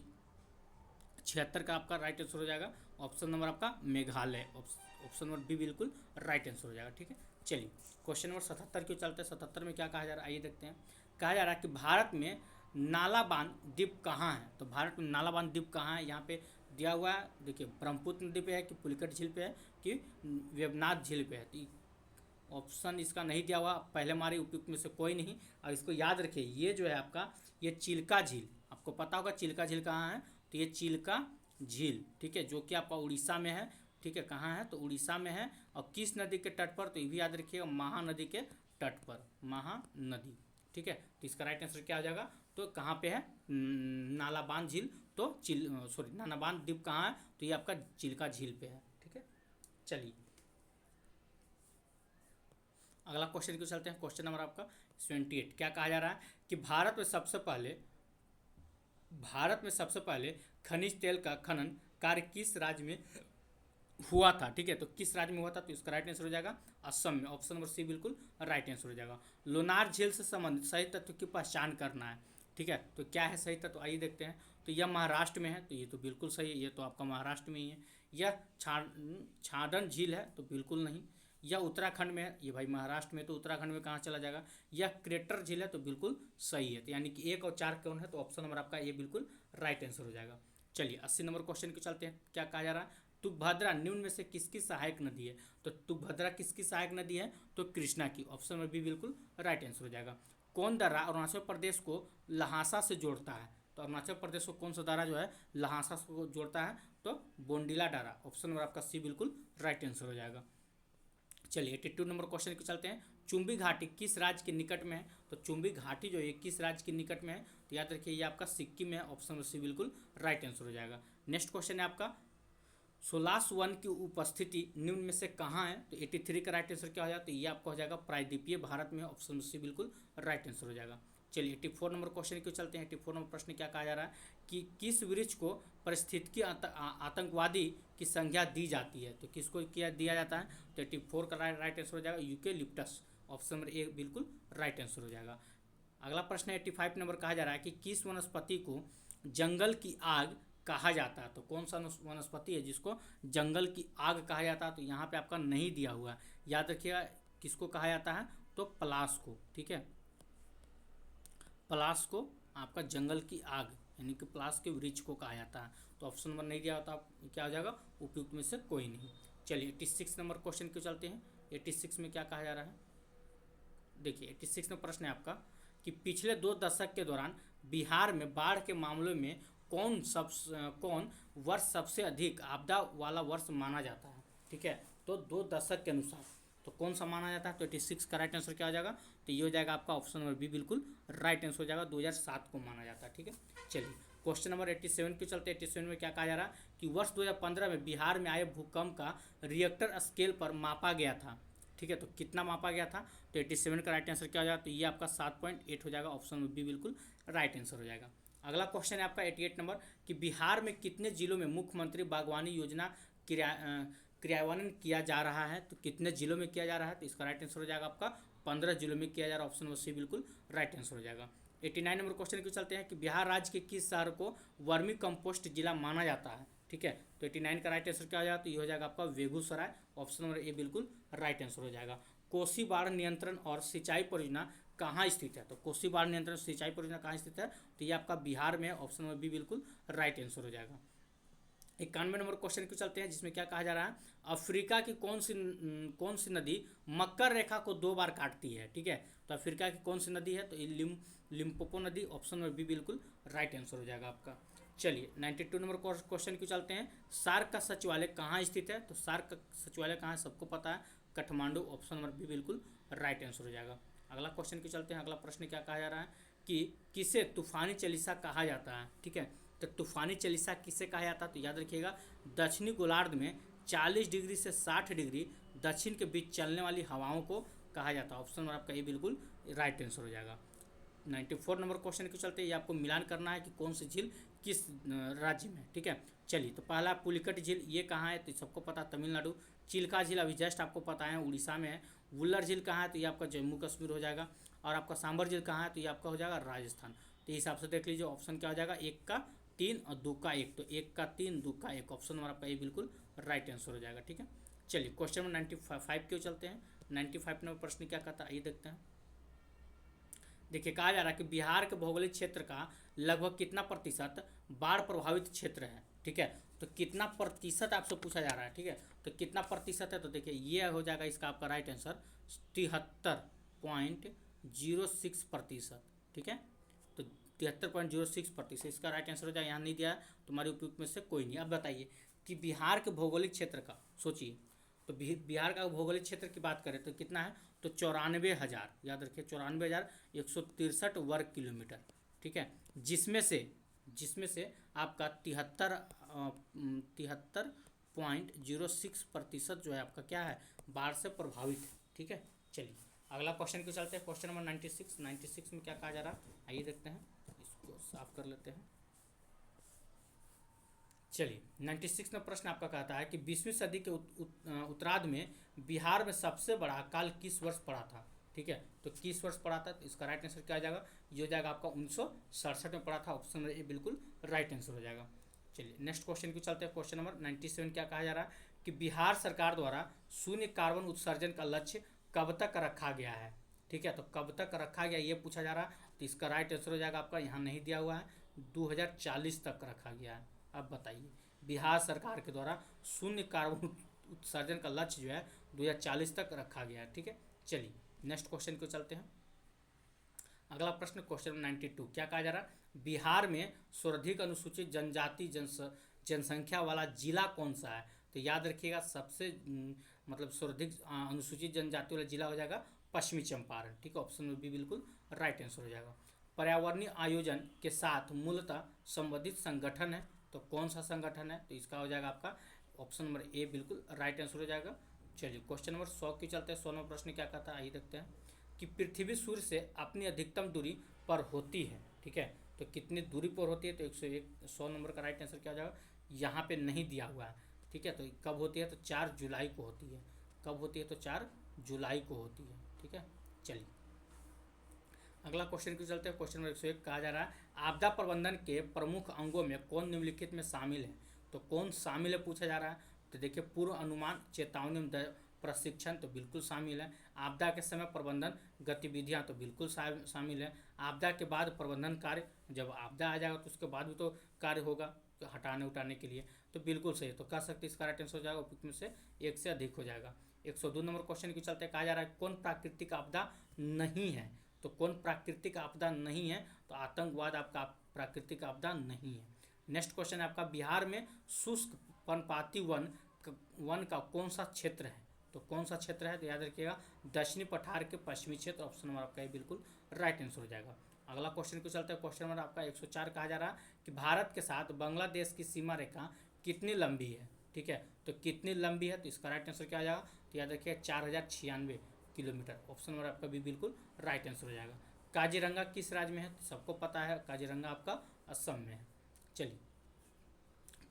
76 का आपका राइट आंसर हो जाएगा। ऑप्शन नंबर आपका मेघालय। ऑप्शन नंबर बी बिल्कुल राइट आंसर हो जाएगा, ठीक है। चलिए क्वेश्चन नंबर 77 क्यों चलते हैं। 77 में क्या कहा जा रहा है, आइए देखते हैं। कहा जा रहा है कि भारत में नालाबान द्वीप कहाँ है। तो भारत में नालाबान द्वीप कहाँ है, यहाँ पे दिया हुआ है। देखिए ब्रह्मपुत्र नदी पे है कि पुलिकट झील पे है कि वेबनाथ झील पे है। तो ऑप्शन इसका नहीं दिया हुआ, पहले हमारे उपयुक्त में से कोई नहीं। और इसको याद रखिए ये जो है आपका ये चिल्का झील, आपको पता होगा चिल्का झील कहाँ है, तो ये चिल्का झील, ठीक है, जो कि आपका उड़ीसा में है, ठीक है। कहाँ है, तो उड़ीसा में है। और किस नदी के तट पर, तो ये भी याद रखिएगा महानदी के तट पर, महानदी, ठीक है। तो इसका राइट आंसर क्या हो जाएगा, तो कहाँ पे है, नालाबान झील। तो नालाबान द्वीप कहाँ है, तो ये आपका चिल्का झील पे है, चलिए अगला क्वेश्चन क्यों चलते हैं। क्वेश्चन नंबर आपका 28। क्या कहा जा रहा है कि भारत में सबसे पहले खनिज तेल का खनन कार्य किस राज्य में हुआ था। ठीक है, तो किस राज्य में हुआ था, तो इसका राइट आंसर हो जाएगा असम में। ऑप्शन नंबर सी बिल्कुल राइट आंसर हो जाएगा। लोनार झील से संबंधित सही तत्व की पहचान करना है। ठीक है, तो क्या है सही तत्व, आइए देखते हैं। तो यह महाराष्ट्र में है, तो ये तो बिल्कुल सही है, ये तो आपका महाराष्ट्र में ही है। यह छाडन झील है, तो बिल्कुल नहीं। यह उत्तराखंड में है, ये भाई महाराष्ट्र में, तो उत्तराखंड में कहाँ चला जाएगा। यह क्रेटर झील है, तो बिल्कुल सही है। तो यानी कि 1 और 4 कौन है, तो ऑप्शन नंबर आपका ये बिल्कुल राइट आंसर हो जाएगा। चलिए 80 नंबर क्वेश्चन को चलते हैं। क्या कहा जा रहा है, तुंगभद्रा निम्न में से किसकी सहायक नदी है। तो तुंगभद्रा किसकी सहायक नदी है, तो कृष्णा की। ऑप्शन में भी बिल्कुल राइट आंसर हो जाएगा। कौन दर्रा अरुणाचल प्रदेश को लहासा से जोड़ता है। तो अरुणाचल प्रदेश को कौन सा दर्रा जो है लहासा को जोड़ता है, तो बोंडीला दर्रा। ऑप्शन नंबर आपका सी बिल्कुल राइट आंसर हो जाएगा। चलिए 82 नंबर क्वेश्चन को चलते हैं। चुंबी घाटी किस राज्य के निकट में है। तो चुंबी घाटी जो है किस राज्य के निकट में है, तो याद रखिए ये आपका सिक्किम में है। ऑप्शन सी बिल्कुल राइट आंसर हो जाएगा। नेक्स्ट क्वेश्चन है आपका सोलास वन की उपस्थिति निम्न में से कहाँ है। तो 83 का राइट आंसर क्या हो जाएगा, तो ये आपका हो जाएगा प्रायद्वीपीय भारत में। ऑप्शन सी बिल्कुल राइट आंसर हो जाएगा। चलिए 84 नंबर क्वेश्चन क्यों चलते हैं। 84 नंबर प्रश्न क्या कहा जा रहा है कि किस वृक्ष को पारिस्थितिकी आतंकवादी की संज्ञा दी जाती है। तो किसको दिया जाता है, तो 84 का राइट आंसर हो जाएगा यूकेलिप्टस। ऑप्शन नंबर ए बिल्कुल राइट आंसर हो जाएगा। अगला प्रश्न है 85 नंबर कहा जा रहा है कि किस वनस्पति को जंगल की आग कहा जाता है। तो कौन सा वनस्पति है जिसको जंगल की आग कहा जाता है। तो यहाँ पे आपका नहीं दिया हुआ है, याद रखिएगा किसको कहा जाता है, तो पलाश को। ठीक है, पलाश को आपका जंगल की आग यानी कि पलाश के वृक्ष को कहा जाता है। तो ऑप्शन नंबर नहीं दिया होता, क्या हो जाएगा उपयुक्त में से कोई नहीं। चलिए 86 नंबर क्वेश्चन क्यों चलते हैं। 86 में क्या कहा जा रहा है, देखिए 86 में प्रश्न है आपका कि पिछले 2 दशक के दौरान बिहार में बाढ़ के मामलों में कौन वर्ष सबसे अधिक आपदा वाला वर्ष माना जाता है। ठीक है, तो 2 दशक के अनुसार तो कौन सा माना जाता है, तो 86 का राइट आंसर क्या हो जाएगा, तो ये हो जाएगा आपका ऑप्शन नंबर बी बिल्कुल राइट आंसर हो जाएगा। 2007 को माना जाता है। ठीक है, चलिए क्वेश्चन नंबर 87 के चलते। 87 में क्या कहा जा रहा है कि वर्ष 2015 में बिहार में आए भूकंप का रिएक्टर स्केल पर मापा गया था। ठीक है, तो कितना मापा गया था, तो 87 का राइट आंसर क्या हो जाएगा, तो ये आपका 7.8 हो जाएगा। ऑप्शन बी बिल्कुल राइट आंसर हो जाएगा। अगला क्वेश्चन है आपका 88 नंबर कि बिहार में कितने जिलों में मुख्यमंत्री बागवानी योजना क्रियान्वयन किया जा रहा है। तो कितने जिलों में किया जा रहा है, तो इसका राइट आंसर हो जाएगा आपका 15 जिलों में किया जा रहा है। ऑप्शन सी बिल्कुल राइट आंसर हो जाएगा। 89 नंबर क्वेश्चन क्यों चलते हैं कि बिहार राज्य के किस शहर को वर्मी कंपोस्ट जिला माना जाता है। ठीक है, तो 89 का राइट आंसर क्या हो जाएगा, तो ये हो जाएगा आपका बेगूसराय। ऑप्शन नंबर ए बिल्कुल राइट आंसर हो जाएगा। कोसी बाढ़ नियंत्रण और सिंचाई परियोजना कहाँ स्थित है। तो कोसी बाढ़ नियंत्रण सिंचाई परियोजना कहाँ स्थित है, तो ये आपका बिहार में। ऑप्शन नंबर बी बिल्कुल राइट आंसर हो जाएगा। 91 नंबर क्वेश्चन क्यों चलते हैं जिसमें क्या कहा जा रहा है अफ्रीका की कौन सी नदी मकर रेखा को 2 बार काटती है। ठीक है, तो अफ्रीका की कौन सी नदी है, तो लिम्पोपो नदी। ऑप्शन नंबर बी बिल्कुल राइट आंसर हो जाएगा आपका। चलिए 92 नंबर क्वेश्चन क्यों चलते हैं सार्क का सचिवालय कहाँ स्थित है। तो सार्क का सचिवालय कहाँ है सबको पता है, काठमांडू। ऑप्शन नंबर बी बिल्कुल राइट आंसर हो जाएगा। अगला क्वेश्चन क्यों चलते हैं। अगला प्रश्न क्या कहा जा रहा है कि किसे तूफानी चालीसा कहा जाता है। ठीक है, तो तूफानी चालीसा किसे कहा जाता है, तो याद रखिएगा दक्षिणी गोलार्ध में 40 डिग्री से 60 डिग्री दक्षिण के बीच चलने वाली हवाओं को कहा जाता है। ऑप्शन नंबर आपका ये बिल्कुल राइट आंसर हो जाएगा। 94 नंबर क्वेश्चन के चलते ये आपको मिलान करना है कि कौन सी झील किस राज्य में। ठीक है, चलिए तो पहला पुलिकट झील ये कहाँ है, तो सबको पता तमिलनाडु। चिल्का झील अभी जस्ट आपको पता है उड़ीसा में है। वुल्लर झील कहाँ है, तो ये आपका जम्मू कश्मीर हो जाएगा। और आपका सांबर झील कहाँ है, तो ये आपका हो जाएगा राजस्थान। तो इस हिसाब से देख लीजिए ऑप्शन क्या हो जाएगा 1 का 3 और 2 का 1। तो 1 का 3 2 का 1 ऑप्शन नंबर आपका ये बिल्कुल राइट आंसर हो जाएगा। ठीक है, चलिए क्वेश्चन नंबर 95 क्यों चलते हैं। 95 नंबर प्रश्न क्या कहता है ये देखते हैं। देखिए कहा जा रहा है कि बिहार के भौगोलिक क्षेत्र का लगभग कितना प्रतिशत बाढ़ प्रभावित क्षेत्र है। ठीक है, तो कितना प्रतिशत आपसे पूछा जा रहा है। ठीक है, तो कितना प्रतिशत है, तो देखिए ये हो जाएगा इसका आपका राइट आंसर 73.06%। ठीक है, तो 73.06% इसका राइट आंसर हो जाएगा। यहाँ नहीं दिया तुम्हारे उपयुक्त में से कोई नहीं। अब बताइए कि बिहार के भौगोलिक क्षेत्र का सोचिए, तो बिहार का भौगोलिक क्षेत्र की बात करें तो कितना है, तो 94,000, याद रखिए 94,163 वर्ग किलोमीटर। ठीक है, जिसमें से आपका 73 0.06% जो है आपका क्या है, बाढ़ से प्रभावित है। ठीक है, चलिए अगला क्वेश्चन को चलते हैं। क्वेश्चन नंबर 96 में क्या कहा जा रहा है, आइए देखते हैं, इसको साफ कर लेते हैं। चलिए 96 में प्रश्न आपका कहता है कि 20वीं सदी के उत्तरार्ध में बिहार में सबसे बड़ा अकाल किस वर्ष पड़ा था। ठीक है, तो किस वर्ष पड़ा था, तो इसका राइट आंसर क्या हो जाएगा, ये हो जाएगा आपका 1967 में पड़ा था। ऑप्शन नंबर ए बिल्कुल राइट आंसर हो जाएगा। चलिए नेक्स्ट क्वेश्चन को चलते हैं। क्वेश्चन नंबर 97 क्या कहा जा रहा है कि बिहार सरकार द्वारा शून्य कार्बन उत्सर्जन का लक्ष्य कब तक रखा गया है। ठीक है, तो कब तक रखा गया ये पूछा जा रहा है, तो इसका राइट आंसर हो जाएगा आपका, यहाँ नहीं दिया हुआ है, 2040 तक रखा गया है। अब बताइए, बिहार सरकार के द्वारा शून्य कार्बन उत्सर्जन का लक्ष्य जो है 2040 तक रखा गया है। ठीक है, चलिए नेक्स्ट क्वेश्चन को चलते हैं। अगला प्रश्न क्वेश्चन 92 क्या कहा जा रहा है, बिहार में सर्वाधिक अनुसूचित जनजाति जनसंख्या वाला जिला कौन सा है। तो याद रखिएगा, सबसे मतलब सर्वाधिक अनुसूचित जनजाति वाला जिला हो जाएगा पश्चिमी चंपारण। ठीक है, ऑप्शन में भी बिल्कुल राइट आंसर हो जाएगा। पर्यावरणीय आयोजन के साथ मूलतः संबंधित संगठन है, तो कौन सा संगठन है, तो इसका हो जाएगा आपका ऑप्शन नंबर ए बिल्कुल राइट आंसर हो जाएगा। चलिए क्वेश्चन नंबर 100 की चलते हैं। 100वां प्रश्न क्या कहता है, आइए देखते हैं कि पृथ्वी सूर्य से अपनी अधिकतम दूरी पर होती है। ठीक है, तो कितनी दूरी पर होती है, तो 101 100 नंबर का राइट आंसर क्या हो जाएगा, यहाँ पे नहीं दिया हुआ है। ठीक है, तो कब होती है, तो 4 जुलाई को होती है। कब होती है, तो 4 जुलाई को होती है। ठीक है, चलिए अगला क्वेश्चन की चलते हैं। क्वेश्चन नंबर 101 कहा जा रहा है, आपदा प्रबंधन के प्रमुख अंगों में कौन निम्नलिखित में शामिल है। तो कौन शामिल है पूछा जा रहा है, तो देखिए पूर्व अनुमान, चेतावनी, प्रशिक्षण, तो बिल्कुल शामिल है। आपदा के समय प्रबंधन गतिविधियां, तो बिल्कुल शामिल है। आपदा के बाद प्रबंधन कार्य, जब आपदा आ जाएगा तो उसके बाद भी तो कार्य होगा, तो हटाने उठाने के लिए, तो बिल्कुल सही, तो कह सकते इसका राइट आंसर हो जाएगा, उपयुक्त में से एक से अधिक हो जाएगा। 102 नंबर क्वेश्चन की चलते कहा जा रहा है, कौन प्राकृतिक आपदा नहीं है। तो कौन प्राकृतिक आपदा नहीं है, तो आतंकवाद आपका प्राकृतिक आपदा नहीं है। नेक्स्ट क्वेश्चन है आपका, बिहार में शुष्क पर्णपाती वन का कौन सा क्षेत्र है। तो कौन सा क्षेत्र है, तो याद रखिएगा दक्षिणी पठार के पश्चिमी क्षेत्र। ऑप्शन नंबर आपका ये बिल्कुल राइट आंसर हो जाएगा। अगला क्वेश्चन को चलता है। क्वेश्चन नंबर आपका 104 कहा जा रहा है कि भारत के साथ बांग्लादेश की सीमा रेखा कितनी लंबी है। ठीक है, तो कितनी लंबी है, तो इसका राइट आंसर क्या आ जाएगा, तो याद रखिएगा 4096 किलोमीटर। ऑप्शन नंबर आपका भी बिल्कुल राइट आंसर हो जाएगा। काजीरंगा किस राज्य में है, तो सबको पता है काजीरंगा आपका असम में है। चलिए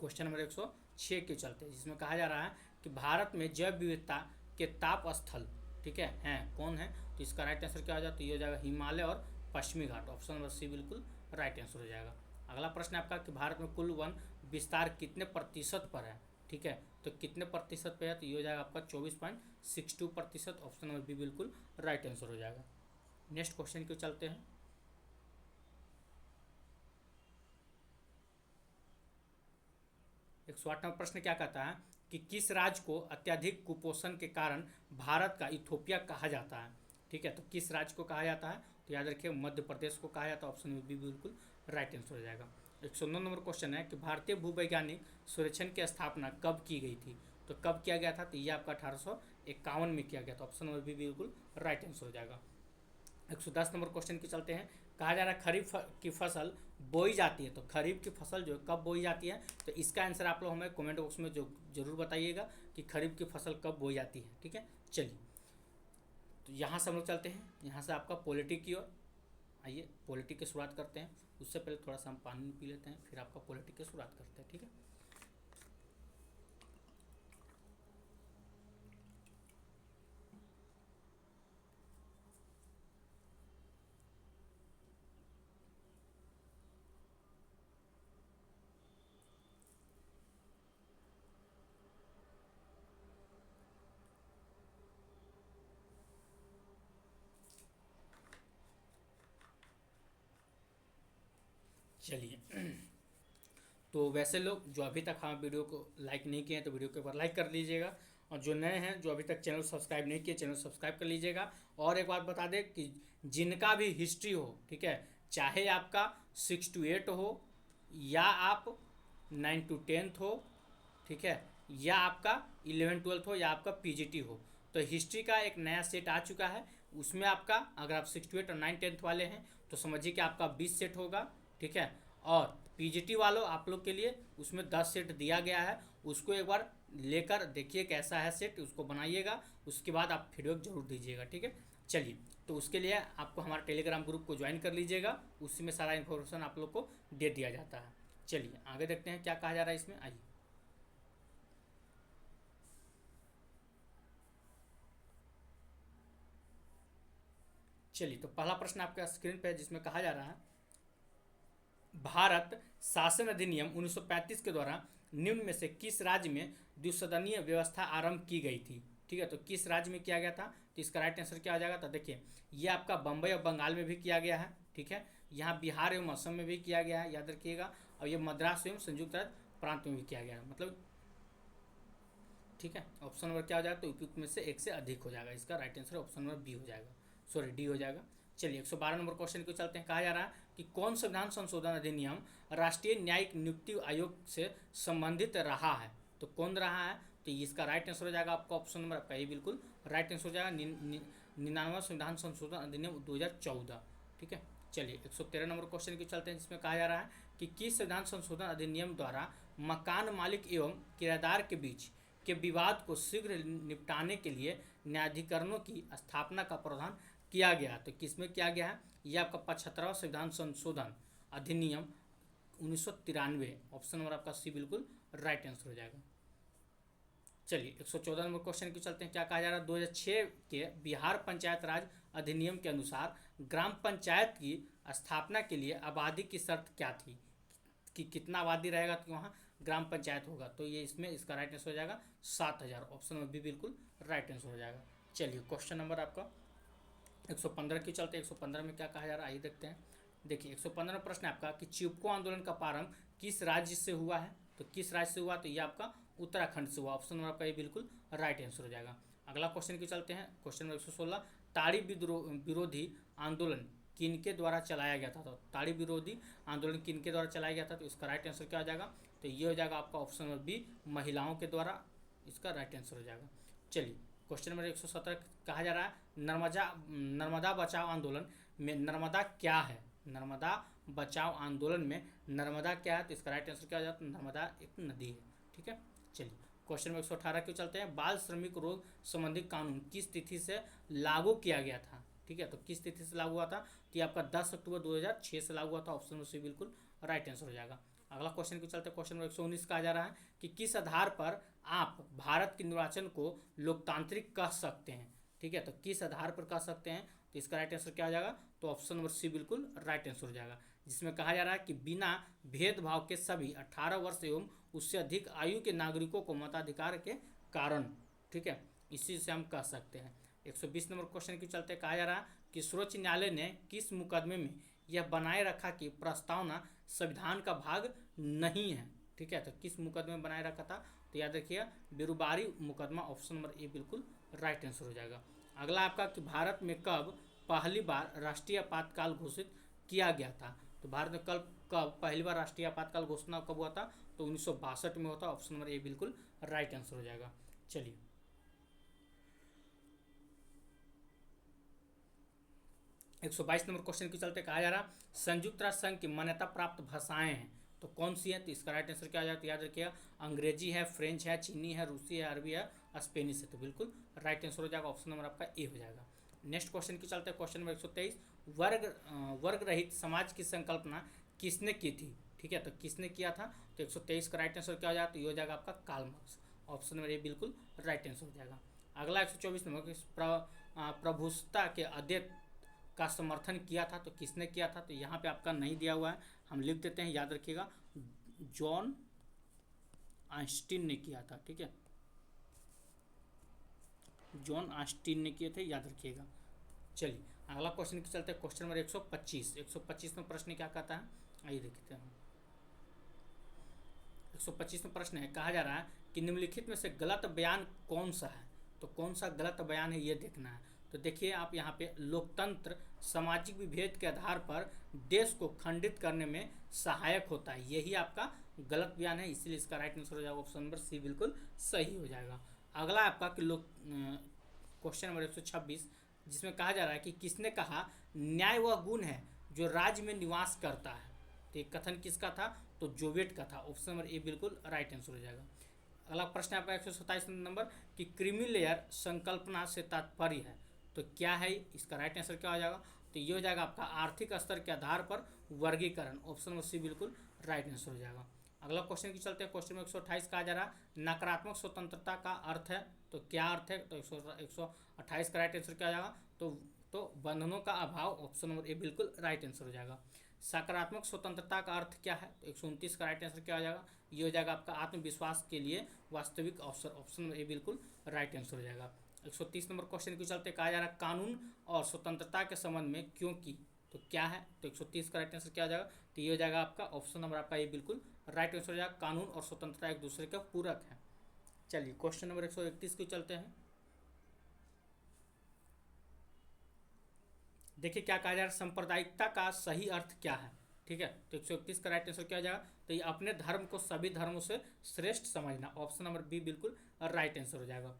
क्वेश्चन नंबर 106 के चलते हैं, जिसमें कहा जा रहा है कि भारत में जैव विविधता के ताप स्थल, ठीक है, हैं कौन है, तो इसका राइट आंसर क्या हो जाएगा, तो ये हो जाएगा हिमालय और पश्चिमी घाट। ऑप्शन नंबर सी बिल्कुल राइट आंसर हो जाएगा। अगला प्रश्न आपका कि भारत में कुल वन विस्तार कितने प्रतिशत पर है। ठीक है, तो कितने प्रतिशत पे है, तो ये हो जाएगा आपका 24.62%। ऑप्शन नंबर बी बिल्कुल राइट आंसर हो जाएगा। नेक्स्ट क्वेश्चन को चलते हैं। एक 108वां प्रश्न क्या कहता है कि किस राज्य को अत्यधिक कुपोषण के कारण भारत का इथोपिया कहा जाता है। ठीक है, तो किस राज्य को कहा जाता है, तो याद रखिए मध्य प्रदेश को कहा जाता है। ऑप्शन बी बिल्कुल राइट आंसर हो जाएगा। 109 नंबर क्वेश्चन है कि भारतीय भूवैज्ञानिक सर्वेक्षण की स्थापना कब की गई थी। तो कब किया गया था, तो ये आपका 1851 में किया गया था। ऑप्शन नंबर बी बिल्कुल राइट आंसर हो जाएगा। 110 नंबर क्वेश्चन की चलते हैं। कहा जा रहा है खरीफ की फसल बोई जाती है, तो खरीफ की फसल जो कब बोई जाती है, तो इसका आंसर आप लोग हमें कमेंट बॉक्स में जो जरूर बताइएगा कि खरीफ की फसल कब बोई जाती है। ठीक है, चलिए तो यहाँ से हम लोग चलते हैं, यहाँ से आपका पॉलिटिक की ओर। आइए पॉलिटिक की शुरुआत करते हैं। उससे पहले थोड़ा सा हम पानी पी लेते हैं, फिर आपका पॉलिटिक की शुरुआत करते हैं। ठीक है, चलिए तो वैसे लोग जो अभी तक हमारे वीडियो को लाइक नहीं किए हैं, तो वीडियो के ऊपर लाइक कर लीजिएगा, और जो नए हैं जो अभी तक चैनल सब्सक्राइब नहीं किए, चैनल सब्सक्राइब कर लीजिएगा। और एक बात बता दें कि जिनका भी हिस्ट्री हो, ठीक है, चाहे आपका 6 to 8 हो, या आप 9 to 10 हो, ठीक है, या आपका 11 12 हो, या आपका पीजीटी हो, तो हिस्ट्री का एक नया सेट आ चुका है। उसमें आपका अगर आप 6 to 8 और 9 10 वाले हैं तो समझिए कि आपका 20 सेट होगा। ठीक है, और पीजीटी वालों आप लोग के लिए उसमें 10 सेट दिया गया है, उसको एक बार लेकर देखिए कैसा है सेट, उसको बनाइएगा, उसके बाद आप फीडबैक जरूर दीजिएगा, ठीक है। चलिए, तो उसके लिए आपको हमारे टेलीग्राम ग्रुप को ज्वाइन कर लीजिएगा, उसी में सारा इन्फॉर्मेशन आप लोग को दे दिया जाता है। चलिए आगे देखते हैं क्या कहा जा रहा है इसमें, आइए। चलिए, तो पहला प्रश्न आपका स्क्रीन पे है जिसमें कहा जा रहा है भारत शासन अधिनियम 1935 के द्वारा निम्न में से किस राज्य में द्विसदनीय व्यवस्था आरंभ की गई थी, ठीक है। तो किस राज्य में किया गया था, तो इसका राइट आंसर क्या आ जाएगा, तो देखिए ये आपका बम्बई और बंगाल में भी किया गया है, ठीक है। यहाँ बिहार एवं असम में भी किया गया है, याद रखिएगा, और ये मद्रास एवं संयुक्त राज्य प्रांत में भी किया गया है, मतलब, ठीक है। ऑप्शन नंबर क्या हो जाएगा, तो उपयुक्त में से एक से अधिक हो जाएगा, इसका right answer option number B हो जाएगा, सॉरी डी हो जाएगा। चलिए 112 नंबर क्वेश्चन को चलते हैं। कहा जा रहा है कि कौन संविधान संशोधन अधिनियम राष्ट्रीय न्यायिक नियुक्ति आयोग से संबंधित रहा है, तो कौन रहा है, तो इसका राइट आंसर हो जाएगा आपका ऑप्शन नंबर आपका ये बिल्कुल राइट आंसर हो जाएगा 99वां संविधान संशोधन अधिनियम 2014, ठीक है। चलिए 113 नंबर क्वेश्चन की चलते हैं जिसमें कहा जा रहा है कि किस संविधान संशोधन अधिनियम द्वारा मकान मालिक एवं किराएदार के बीच के विवाद को शीघ्र निपटाने के लिए न्यायाधिकरणों की स्थापना का प्रावधान किया गया, तो किसमें किया गया है, यह आपका 75वां संविधान संशोधन अधिनियम 1993, ऑप्शन नंबर आपका सी बिल्कुल राइट आंसर हो जाएगा। चलिए 114 नंबर क्वेश्चन की चलते हैं। क्या कहा जा रहा है, 2006 के बिहार पंचायत राज अधिनियम के अनुसार ग्राम पंचायत की स्थापना के लिए आबादी की शर्त क्या थी, कि कितना आबादी रहेगा तो वहाँ ग्राम पंचायत होगा, तो ये इसमें इसका राइट आंसर हो जाएगा 7000, ऑप्शन नंबर बी बिल्कुल राइट आंसर हो जाएगा। चलिए क्वेश्चन नंबर आपका 115 की चलते हैं। 115 में क्या कहा जा रहा है आइए देखते हैं। देखिए 115 प्रश्न आपका कि चिपको आंदोलन का प्रारंभ किस राज्य से हुआ है, तो किस राज्य से हुआ, तो ये आपका उत्तराखंड से हुआ, ऑप्शन नंबर आपका ये बिल्कुल राइट आंसर हो जाएगा। अगला क्वेश्चन की चलते हैं, क्वेश्चन नंबर 116 ताड़ी विरोधी आंदोलन किनके द्वारा चलाया गया था, तो ताड़ी विरोधी आंदोलन किनके द्वारा चलाया गया था, तो इसका राइट आंसर क्या हो जाएगा, तो ये हो जाएगा आपका ऑप्शन नंबर बी महिलाओं के द्वारा, इसका राइट आंसर हो जाएगा। चलिए क्वेश्चन नंबर 117 कहा जा रहा है नर्मदा बचाओ आंदोलन में नर्मदा क्या है, नर्मदा बचाओ आंदोलन में नर्मदा क्या है, तो इसका राइट आंसर क्या हो जाता है, नर्मदा एक नदी है, ठीक है। चलिए क्वेश्चन नंबर 118 के चलते हैं। बाल श्रमिक रोग संबंधी कानून किस तिथि से लागू किया गया था, ठीक है, तो किस तिथि से लागू हुआ था, तो ये आपका 10 अक्टूबर 2006 से लागू हुआ था, ऑप्शन नंबर सी बिल्कुल राइट आंसर हो जाएगा। अगला क्वेश्चन के चलते क्वेश्चन नंबर 119 कहा जा रहा है कि किस आधार पर आप भारत के निर्वाचन को लोकतांत्रिक कह सकते हैं, ठीक है, तो किस आधार पर कह सकते हैं, तो इसका राइट आंसर क्या हो जाएगा, तो ऑप्शन नंबर सी बिल्कुल राइट आंसर हो जाएगा, जिसमें कहा जा रहा है कि बिना भेदभाव के सभी 18 वर्ष एवं उससे अधिक आयु के नागरिकों को मताधिकार के कारण, ठीक है, इसी से हम कह सकते हैं। 120 नंबर क्वेश्चन की चलते कहा जा रहा है कि सर्वोच्च न्यायालय ने किस मुकदमे में यह बनाए रखा कि प्रस्तावना संविधान का भाग नहीं है, ठीक है, तो किस मुकदमे में बनाए रखा था, तो याद रखिएगा बेरोजगारी मुकदमा, ऑप्शन नंबर ए बिल्कुल राइट आंसर हो जाएगा। अगला आपका कि भारत में कब पहली बार राष्ट्रीय आपातकाल घोषित किया गया था, तो भारत में कब पहली बार राष्ट्रीय आपातकाल घोषणा कब हुआ था, तो 1962 में होता, ऑप्शन नंबर ए बिल्कुल राइट आंसर हो जाएगा। चलिए 122 नंबर क्वेश्चन की चलते कहा जा रहा संयुक्त राष्ट्र संघ की मान्यता प्राप्त भाषाएं हैं, तो कौन सी है, तो इसका राइट आंसर क्या आ जाता है, याद रखिएगा अंग्रेजी है, फ्रेंच है, चीनी है, रूसी है, अरबी है, स्पेनिश है, तो बिल्कुल राइट आंसर हो जाएगा, ऑप्शन नंबर आपका ए हो जाएगा। नेक्स्ट क्वेश्चन की चलते हैं क्वेश्चन नंबर 123 वर्ग रहित समाज की संकल्पना किसने की थी, ठीक है, तो किसने किया था, तो 123 का राइट आंसर क्या हो जाएगा, तो ये हो जाएगा आपका Karl Marx, option number A बिल्कुल राइट आंसर हो जाएगा। अगला 124 नंबर प्रभुसत्ता के अध्यक्ष का समर्थन किया था, तो किसने किया था, तो यहाँ पे आपका नहीं दिया हुआ है, हम लिख देते हैं, याद रखिएगा जॉन ऑस्टिन ने किया था, ठीक है, जॉन ऑस्टिन ने किए थे, याद रखिएगा। चलिए अगला क्वेश्चन के चलते क्वेश्चन नंबर 125 में प्रश्न क्या कहता है, आइए देखते हैं। 125 में प्रश्न है, कहा जा रहा है कि निम्नलिखित में से गलत बयान कौन सा है, तो कौन सा गलत बयान है ये देखना है। तो देखिए आप यहाँ पे लोकतंत्र सामाजिक विभेद के आधार पर देश को खंडित करने में सहायक होता है, यही आपका गलत बयान है, इसलिए इसका राइट आंसर हो जाएगा ऑप्शन नंबर सी बिल्कुल सही हो जाएगा। अगला आपका कि क्वेश्चन नंबर 126 जिसमें कहा जा रहा है कि किसने कहा न्याय वह गुण है जो राज्य में निवास करता है, तो ये कथन किसका था, तो जोवेट का था। ऑप्शन नंबर ए बिल्कुल राइट आंसर हो जाएगा। अगला प्रश्न है आपका 127 नंबर कि क्रीमी लेयर संकल्पना से तात्पर्य है, तो क्या है इसका राइट आंसर क्या हो जाएगा, तो ये हो जाएगा आपका आर्थिक स्तर के आधार पर वर्गीकरण। ऑप्शन नंबर सी बिल्कुल राइट आंसर हो जाएगा। अगला क्वेश्चन की चलते हैं। क्वेश्चन में 128 कहा जा रहा है नकारात्मक स्वतंत्रता का अर्थ है, तो क्या अर्थ है, तो 128 का राइट आंसर क्या हो जाएगा, तो बंधनों का अभाव। ऑप्शन नंबर ए बिल्कुल राइट आंसर हो जाएगा। सकारात्मक स्वतंत्रता का अर्थ क्या है, तो 129 का राइट आंसर क्या हो जाएगा, ये हो जाएगा आपका आत्मविश्वास के लिए वास्तविक अवसर। ऑप्शन नंबर ए बिल्कुल राइट आंसर हो जाएगा। 130 नंबर क्वेश्चन के चलते कहा जा रहा है कानून और स्वतंत्रता के संबंध में क्योंकि, तो क्या है, तो 130 का राइट आंसर क्या हो जाएगा, तो ये हो जाएगा आपका ऑप्शन नंबर आपका ये बिल्कुल राइट आंसर हो जाएगा। कानून और स्वतंत्रता एक दूसरे के पूरक है। चलिए क्वेश्चन नंबर 131 को चलते हैं। देखिए क्या कहा जा रहा है, सांप्रदायिकता का सही अर्थ क्या है, ठीक है, तो 131 का राइट आंसर क्या हो जाएगा, तो ये अपने धर्म को सभी धर्मों से श्रेष्ठ समझना। ऑप्शन नंबर बी बिल्कुल राइट आंसर हो जाएगा।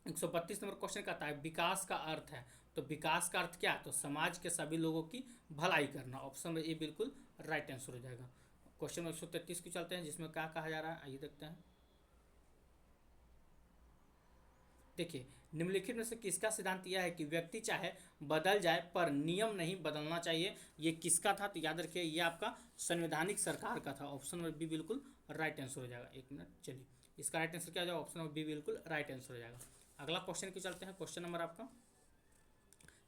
132 नंबर क्वेश्चन कहता है विकास का अर्थ है, तो विकास का अर्थ क्या है, तो समाज के सभी लोगों की भलाई करना। ऑप्शन नंबर ए बिल्कुल राइट आंसर हो जाएगा। क्वेश्चन नंबर 133 को चलते हैं, जिसमें क्या कहा जा रहा है आइए देखते हैं। देखिए निम्नलिखित में से किसका सिद्धांत यह है कि व्यक्ति चाहे बदल जाए पर नियम नहीं बदलना चाहिए, ये किसका था, तो याद रखिए ये आपका संवैधानिक सरकार का था। ऑप्शन नंबर बी बिल्कुल राइट आंसर हो जाएगा। एक मिनट, चलिए इसका राइट आंसर क्या हो जाएगा, ऑप्शन नंबर बी बिल्कुल राइट आंसर हो जाएगा। अगला क्वेश्चन की चलते हैं। क्वेश्चन नंबर आपका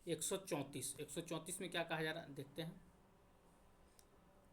134 में क्या कहा जा रहा है देखते हैं।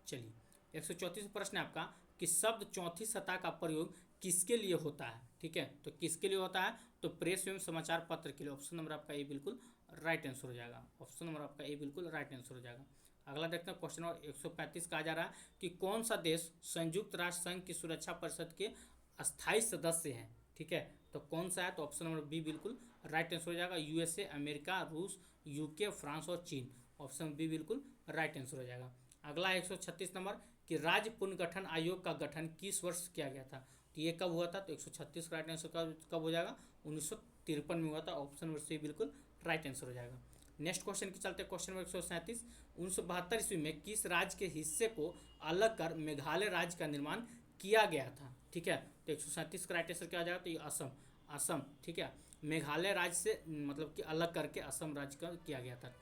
चलिए 134 प्रश्न है आपका कि शब्द चौथी सतह का प्रयोग किसके लिए होता है, ठीक है, तो किसके लिए होता है, तो प्रेस एवं समाचार पत्र के लिए। ऑप्शन नंबर आपका ए बिल्कुल राइट आंसर हो जाएगा। ऑप्शन नंबर आपका ए बिल्कुल राइट आंसर हो जाएगा। अगला देखते हैं क्वेश्चन नंबर 135 कहा जा रहा है कि कौन सा देश संयुक्त राष्ट्र संघ की सुरक्षा परिषद के अस्थायी सदस्य हैं, ठीक है, तो कौन सा है, तो ऑप्शन नंबर बी बिल्कुल राइट आंसर हो जाएगा। यूएसए, अमेरिका, रूस, यूके, फ्रांस और चीन। ऑप्शन बी बिल्कुल राइट आंसर हो जाएगा। अगला 136 नंबर कि राज्य पुनर्गठन आयोग का गठन किस वर्ष किया गया था, तो ये कब हुआ था, तो 136 का राइट आंसर कब हो जाएगा, 1953 में हुआ था। ऑप्शन नंबर सी बिल्कुल राइट आंसर हो जाएगा। नेक्स्ट क्वेश्चन की चलते क्वेश्चन नंबर 137 1972 ईस्वी में किस राज्य के हिस्से को अलग कर मेघालय राज्य का निर्माण किया गया था, ठीक है, तो 137 का राइट आंसर क्या हो जाएगा, तो ये असम, ठीक है, मेघालय राज्य से मतलब कि अलग करके असम राज्य का किया गया था।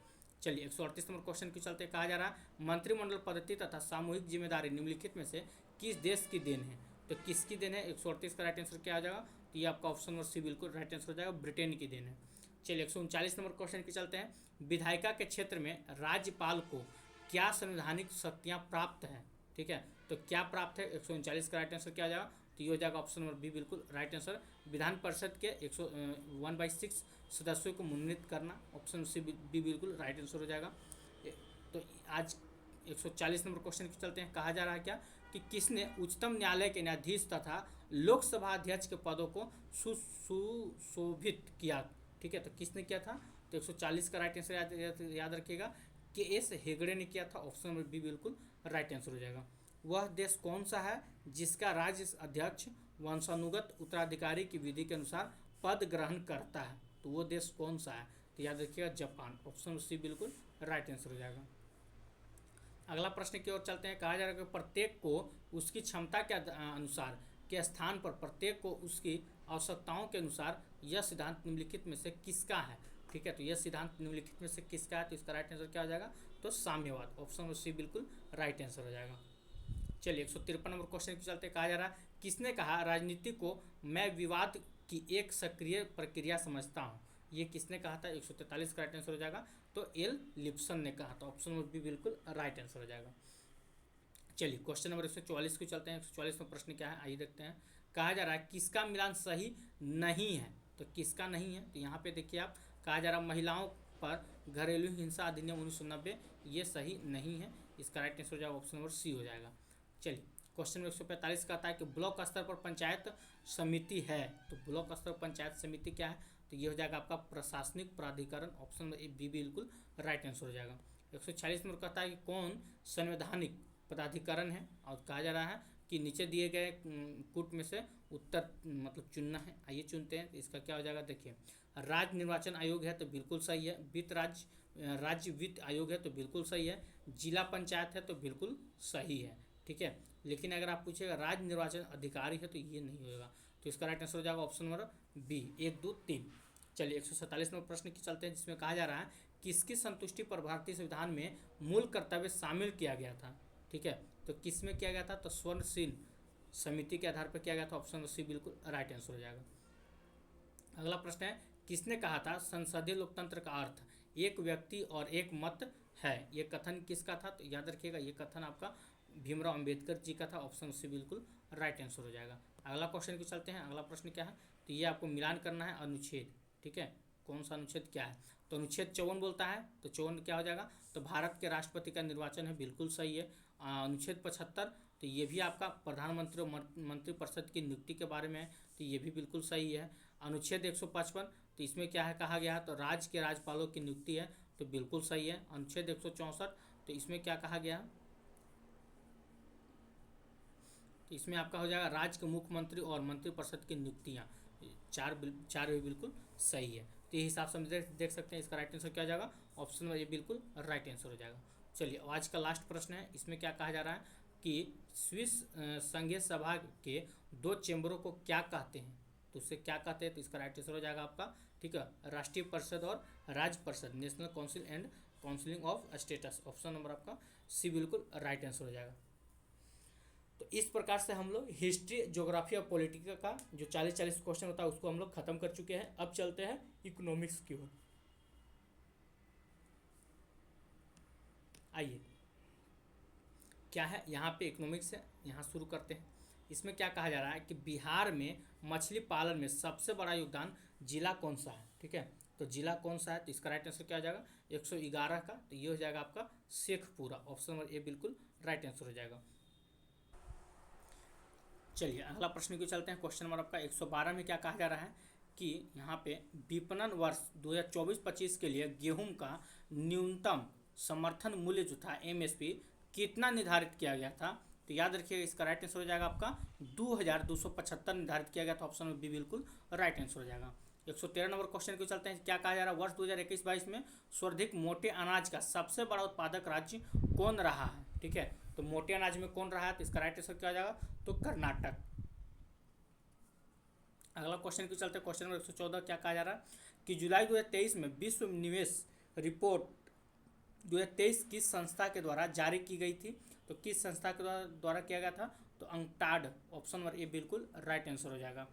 चलिए 138 नंबर क्वेश्चन के चलते कहा जा रहा है मंत्रिमंडल पद्धति तथा सामूहिक जिम्मेदारी निम्नलिखित में से किस देश की देन है, तो किसकी देन है, 138 का राइट आंसर क्या आ जाएगा, तो ये आपका ऑप्शन नंबर सी बिल्कुल राइट आंसर हो जाएगा, ब्रिटेन की देन है। चलिए 139 नंबर क्वेश्चन के चलते हैं। विधायिका के क्षेत्र में राज्यपाल को क्या संवैधानिक शक्तियाँ प्राप्त हैं, ठीक है, तो क्या प्राप्त है, 139 का राइट आंसर क्या आ जाएगा, तो ये हो जाएगा ऑप्शन नंबर बी बिल्कुल राइट आंसर। विधान परिषद के 1/6 सदस्यों को मनोनीत करना। ऑप्शन सी बी बिल्कुल राइट आंसर हो जाएगा। तो आज 140 नंबर क्वेश्चन के चलते हैं। कहा जा रहा है क्या कि किसने उच्चतम न्यायालय के न्यायाधीश तथा लोकसभा अध्यक्ष के पदों को सुशोभित किया, ठीक है, तो किसने किया था, तो 140 का राइट आंसर याद रखिएगा के एस हेगड़े ने किया था। ऑप्शन नंबर बी बिल्कुल राइट आंसर हो जाएगा। वह देश कौन सा है जिसका राज्य अध्यक्ष वंशानुगत उत्तराधिकारी की विधि के अनुसार पद ग्रहण करता है, तो वो देश कौन सा है, तो याद रखिएगा जापान। ऑप्शन सी बिल्कुल राइट आंसर हो जाएगा। अगला प्रश्न की ओर चलते हैं। कहा जा रहा है कि प्रत्येक को उसकी क्षमता के अनुसार के स्थान पर प्रत्येक को उसकी आवश्यकताओं के अनुसार यह सिद्धांत निम्नलिखित में से किसका है, ठीक है, तो यह सिद्धांत निम्नलिखित में से किसका है, तो इसका राइट आंसर क्या हो जाएगा, तो साम्यवाद। ऑप्शन नंबर सी बिल्कुल राइट आंसर हो जाएगा। चलिए 153 नंबर क्वेश्चन के चलते कहा जा रहा है किसने कहा राजनीति को मैं विवाद की एक सक्रिय प्रक्रिया समझता हूँ, ये किसने कहा था, 143 का राइट आंसर हो जाएगा, तो एल लिप्सन ने कहा था। ऑप्शन नंबर बी बिल्कुल राइट आंसर हो जाएगा। चलिए क्वेश्चन नंबर 144 को चलते हैं। 144 में प्रश्न क्या है आइए देखते हैं। कहा जा रहा है किसका मिलान सही नहीं है, तो किसका नहीं है, तो यहाँ पे देखिए आप कहा जा रहा है महिलाओं पर घरेलू हिंसा अधिनियम 1990 ये सही नहीं है, इसका राइट आंसर हो जाएगा ऑप्शन नंबर सी हो जाएगा। चलिए क्वेश्चन नंबर 145 कहता है कि ब्लॉक स्तर पर पंचायत समिति है, तो ब्लॉक स्तर पर पंचायत समिति क्या है, तो ये हो जाएगा आपका प्रशासनिक प्राधिकरण। ऑप्शन नंबर बी बिल्कुल राइट आंसर हो जाएगा। 146 नंबर कहता है कि कौन संवैधानिक प्राधिकरण है, और कहा जा रहा है कि नीचे दिए गए कूट में से उत्तर मतलब चुनना है। आइए चुनते हैं, तो इसका क्या हो जाएगा, देखिए राज्य निर्वाचन आयोग है, तो बिल्कुल सही है। वित्त राज्य राज्य वित्त आयोग है तो बिल्कुल सही है, जिला पंचायत है तो बिल्कुल सही है, ठीक है। लेकिन अगर आप पूछेगा राज्य निर्वाचन अधिकारी है तो ये नहीं होगा, तो इसका राइट आंसर हो जाएगा ऑप्शन नंबर बी, 1 2 3। चलिए 147 नंबर प्रश्न की चलते हैं, जिसमें कहा जा रहा है किसकी संतुष्टि पर भारतीय संविधान में मूल कर्तव्य शामिल किया गया था, ठीक है। तो किस में किया गया था, तो स्वर्णशील समिति के आधार पर किया गया था, ऑप्शन सी बिल्कुल राइट आंसर हो जाएगा। अगला प्रश्न है किसने कहा था संसदीय लोकतंत्र का अर्थ एक व्यक्ति और एक मत है, ये कथन किसका था, तो याद रखिएगा ये कथन आपका भीमराव अंबेडकर जी का था, ऑप्शन सी बिल्कुल राइट आंसर हो जाएगा। अगला क्वेश्चन की चलते हैं, अगला प्रश्न क्या है, तो ये आपको मिलान करना है अनुच्छेद, ठीक है, कौन सा अनुच्छेद क्या है, तो अनुच्छेद 54 बोलता है, तो 54 क्या हो जाएगा, तो भारत के राष्ट्रपति का निर्वाचन है, बिल्कुल सही है। अनुच्छेद 75 तो ये भी आपका प्रधानमंत्री और मंत्रिपरिषद की नियुक्ति के बारे में है, तो ये भी बिल्कुल सही है। अनुच्छेद 155 तो इसमें क्या है कहा गया है, तो राज्य के राज्यपालों की नियुक्ति है, तो बिल्कुल सही है। अनुच्छेद 164 तो इसमें क्या कहा गया, तो इसमें आपका हो जाएगा राज्य के मुख्यमंत्री और मंत्रिपरिषद की नियुक्तियाँ, चार भी बिल्कुल सही है। तो ये हिसाब से हम देख सकते हैं इसका राइट आंसर क्या हो जाएगा, ऑप्शन में ये बिल्कुल राइट आंसर हो जाएगा। चलिए आज का लास्ट प्रश्न है, इसमें क्या कहा जा रहा है कि स्विस संघीय सभा के 2 चैम्बरों को क्या कहते हैं, तो उससे क्या कहते हैं, तो इसका राइट आंसर हो जाएगा आपका, ठीक है, राष्ट्रीय परिषद और राज्य परिषद, national council and counselling of status, option number आपका सी बिल्कुल राइट आंसर हो जाएगा। तो इस प्रकार से हम लोग हिस्ट्री, ज्योग्राफी और पॉलिटिकल का जो 40-40 क्वेश्चन होता है उसको हम लोग खत्म कर चुके हैं। अब चलते हैं इकोनॉमिक्स की ओर। आइए क्या है यहाँ पे इकोनॉमिक्स है, यहाँ शुरू करते हैं। इसमें क्या कहा जा रहा है कि बिहार में मछली पालन में सबसे बड़ा योगदान जिला कौन सा है, ठीक है, तो जिला कौन सा है, तो इसका राइट आंसर क्या हो जाएगा 111 का, तो ये हो जाएगा आपका शेखपुरा, ऑप्शन नंबर ए बिल्कुल राइट आंसर हो जाएगा। चलिए अगला प्रश्न की चलते हैं, क्वेश्चन नंबर आपका 112 में क्या कहा जा रहा है कि यहाँ पे विपणन वर्ष 2024-25 के लिए गेहूं का न्यूनतम समर्थन मूल्य जो था एमएसपी कितना निर्धारित किया गया था, तो याद रखिएगा इसका राइट आंसर हो जाएगा आपका 2275 निर्धारित किया गया था, ऑप्शन में बी बिल्कुल राइट आंसर हो जाएगा। 113 नंबर क्वेश्चन को चलते हैं, क्या कहा जा रहा है वर्ष 2021-22 में सर्वाधिक मोटे अनाज का सबसे बड़ा उत्पादक राज्य कौन रहा है, ठीक है, तो मोटे अनाज में कौन रहा है, तो इसका राइट आंसर क्या हो जाएगा, तो कर्नाटक। अगला क्वेश्चन की चलते हैं, क्वेश्चन नंबर 114 क्या कहा जा रहा है कि जुलाई 2023 में विश्व निवेश रिपोर्ट 2023 किस संस्था के द्वारा जारी की गई थी, तो किस संस्था के द्वारा किया गया था, तो अंकटाड, ऑप्शन नंबर ए बिल्कुल राइट आंसर हो जाएगा।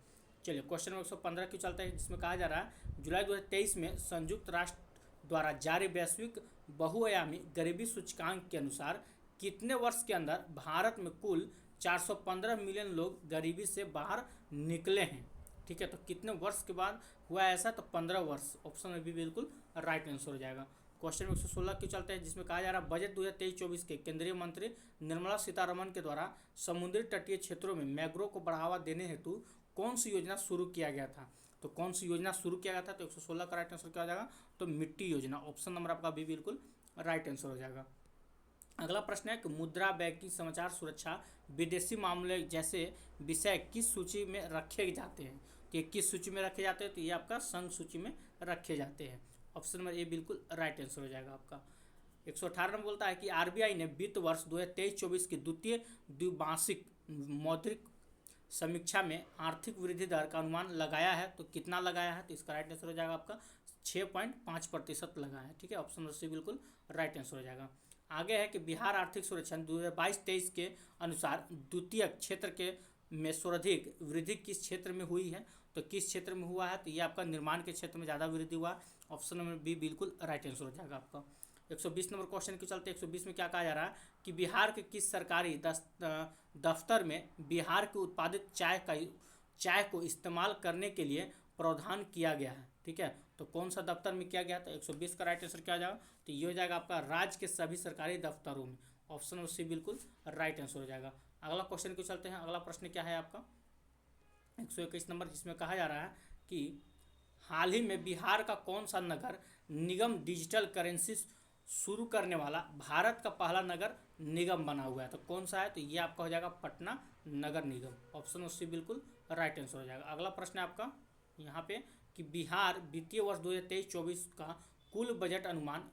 चलिए क्वेश्चन नंबर 115 क्यों चलता है, जिसमें कहा जा रहा है जुलाई 2023 में संयुक्त राष्ट्र द्वारा जारी वैश्विक बहुआयामी गरीबी सूचकांक के अनुसार कितने वर्ष के अंदर भारत में कुल 415 मिलियन लोग गरीबी से बाहर निकले हैं, ठीक है, तो कितने वर्ष के बाद हुआ ऐसा, तो 15 वर्ष, ऑप्शन में भी बिल्कुल राइट आंसर हो जाएगा। क्वेश्चन 116 क्यों चलते हैं, जिसमें कहा जा रहा है बजट 2023-24 के केंद्रीय मंत्री निर्मला सीतारमण के द्वारा समुद्री तटीय क्षेत्रों में मैंग्रोव को बढ़ावा देने हेतु कौन सी योजना शुरू किया गया था, तो कौन सी योजना शुरू किया गया था, तो 116 का राइट आंसर क्या हो जाएगा, तो मिट्टी योजना, ऑप्शन नंबर आपका भी बिल्कुल राइट आंसर हो जाएगा। अगला प्रश्न है कि मुद्रा, बैंकिंग, समाचार सुरक्षा, विदेशी मामले जैसे विषय किस सूची में रखे जाते हैं, तो ये किस सूची में रखे जाते हैं, तो ये आपका संघ सूची में रखे जाते हैं, ऑप्शन नंबर ए बिल्कुल राइट आंसर हो जाएगा आपका। 118 में बोलता है कि आरबीआई ने वित्त वर्ष 2023-24 की द्वितीय द्विमासिक मौद्रिक समीक्षा में आर्थिक वृद्धि दर का अनुमान लगाया है, तो कितना लगाया है, तो इसका राइट आंसर हो जाएगा आपका 6.5% लगाया है, ठीक है, ऑप्शन नंबर सी बिल्कुल राइट आंसर हो जाएगा। आगे है कि बिहार आर्थिक सुरक्षण 2022-23 के अनुसार द्वितीय क्षेत्र के में सर्वाधिक वृद्धि किस क्षेत्र में हुई है, तो किस क्षेत्र में हुआ है, तो ये आपका निर्माण के क्षेत्र में ज़्यादा वृद्धि हुआ, ऑप्शन नंबर बी बिल्कुल राइट आंसर हो जाएगा आपका। 120 नंबर क्वेश्चन के चलते 120 में क्या कहा जा रहा है कि बिहार के किस सरकारी दफ्तर में बिहार के उत्पादित चाय को इस्तेमाल करने के लिए प्रावधान किया गया है, ठीक है, तो कौन सा दफ्तर में किया गया था, 120 का राइट आंसर क्या हो जाएगा, तो ये हो जाएगा आपका राज्य के सभी सरकारी दफ्तरों में, ऑप्शन नंबर सी बिल्कुल राइट आंसर हो जाएगा। अगला क्वेश्चन को चलते हैं, अगला प्रश्न क्या है आपका 121 नंबर, जिसमें कहा जा रहा है कि हाल ही में बिहार का कौन सा नगर निगम डिजिटल करेंसी शुरू करने वाला भारत का पहला नगर निगम बना हुआ है, तो कौन सा है, तो ये आपका हो जाएगा पटना नगर निगम, ऑप्शन सी बिल्कुल राइट आंसर हो जाएगा। अगला प्रश्न है आपका यहाँ पे कि बिहार वित्तीय वर्ष 2023-24 का कुल बजट अनुमान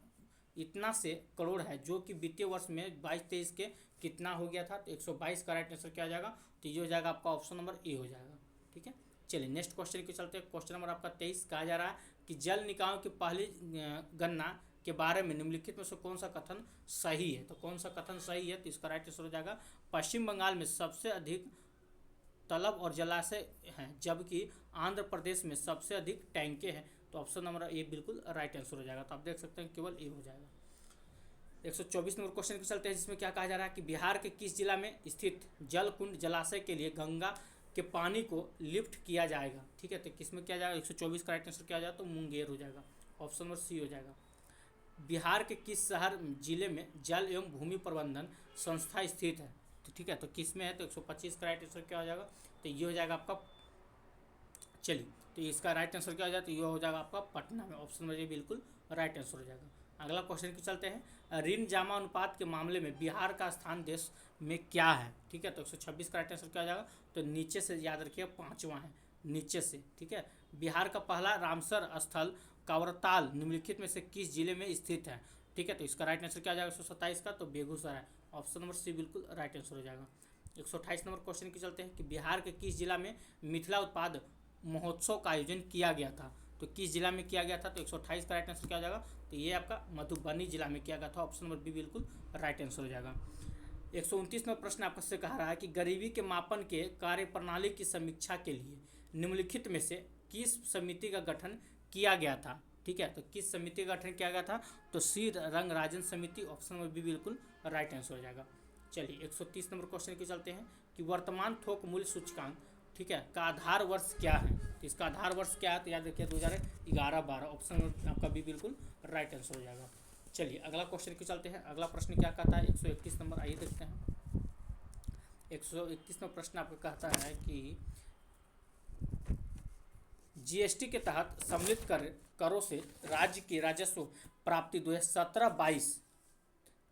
इतना से करोड़ है, जो कि वित्तीय वर्ष में 22-23 के कितना हो गया था, तो 122 का राइट आंसर क्या हो जाएगा, तो ये हो जाएगा आपका ऑप्शन नंबर ए हो जाएगा। ठीक है, चलिए नेक्स्ट क्वेश्चन के चलते हैं। क्वेश्चन नंबर आपका 23 कहा जा रहा है कि जल निकायों की पहली गणना के बारे में निम्नलिखित में से कौन सा कथन सही है, तो कौन सा कथन सही है, तो इसका राइट आंसर हो जाएगा पश्चिम बंगाल में सबसे अधिक तालाब और जलाशय हैं, जबकि आंध्र प्रदेश में सबसे अधिक टैंके हैं, तो ऑप्शन नंबर ए बिल्कुल राइट आंसर हो जाएगा। तो आप देख सकते हैं केवल ए हो जाएगा। 124 नंबर क्वेश्चन के चलते हैं, जिसमें क्या कहा जा रहा है कि बिहार के किस जिला में स्थित जल कुंड जलाशय के लिए गंगा के पानी को लिफ्ट किया जाएगा। ठीक है, तो किसमें किया जाएगा, 124 का राइट आंसर क्या हो जाएगा, तो मुंगेर हो जाएगा, ऑप्शन नंबर सी हो जाएगा। बिहार के किस शहर जिले में जल एवं भूमि प्रबंधन संस्था स्थित है, तो ठीक है, तो किस में है, तो 125 का राइट आंसर क्या हो जाएगा, तो ये हो जाएगा आपका, चलिए तो इसका राइट आंसर क्या हो जाएगा, तो ये हो जाएगा आपका पटना में, ऑप्शन नंबर ए बिल्कुल राइट आंसर हो जाएगा। अगला क्वेश्चन की चलते हैं, ऋण जमा अनुपात के मामले में बिहार का स्थान देश में क्या है। ठीक है, तो 126 का राइट आंसर क्या हो जाएगा, तो नीचे से याद रखिए 5वां है नीचे से। ठीक है, बिहार का पहला रामसर स्थल कावरताल निम्नलिखित में से किस जिले में स्थित है। ठीक है, तो इसका राइट आंसर क्या आ जाएगा 127 का, तो बेगूसराय, ऑप्शन नंबर सी बिल्कुल राइट आंसर हो जाएगा। 128 नंबर क्वेश्चन की चलते हैं कि बिहार के किस जिला में मिथिला उत्पाद महोत्सव का आयोजन किया गया था, तो किस जिला में किया गया था, तो 128 का राइट आंसर क्या हो जाएगा, तो ये आपका मधुबनी जिला में किया गया था, ऑप्शन नंबर बी बिल्कुल राइट आंसर हो जाएगा। 129 नंबर प्रश्न आपसे कहा रहा है कि गरीबी के मापन के कार्यप्रणाली की समीक्षा के लिए निम्नलिखित में से किस समिति का गठन किया गया था। ठीक है, तो किस समिति का गठन किया गया था, तो सी रंगराजन समिति, ऑप्शन नंबर बी बिल्कुल राइट आंसर हो जाएगा। चलिए 130 नंबर क्वेश्चन की चलते हैं कि वर्तमान थोक मूल्य सूचकांक, ठीक है, का आधार वर्ष क्या है, तो इसका आधार वर्ष क्या है, तो याद रखिए 2011-12, ऑप्शन आपका बी बिल्कुल राइट आंसर हो जाएगा। चलिए अगला क्वेश्चन की चलते हैं। अगला प्रश्न क्या कहता है, 131 नंबर, आइए देखते हैं। 131 नंबर प्रश्न आपको कहता है कि जीएसटी के तहत सम्मिलित करों से राज्य की राजस्व प्राप्ति 2017-22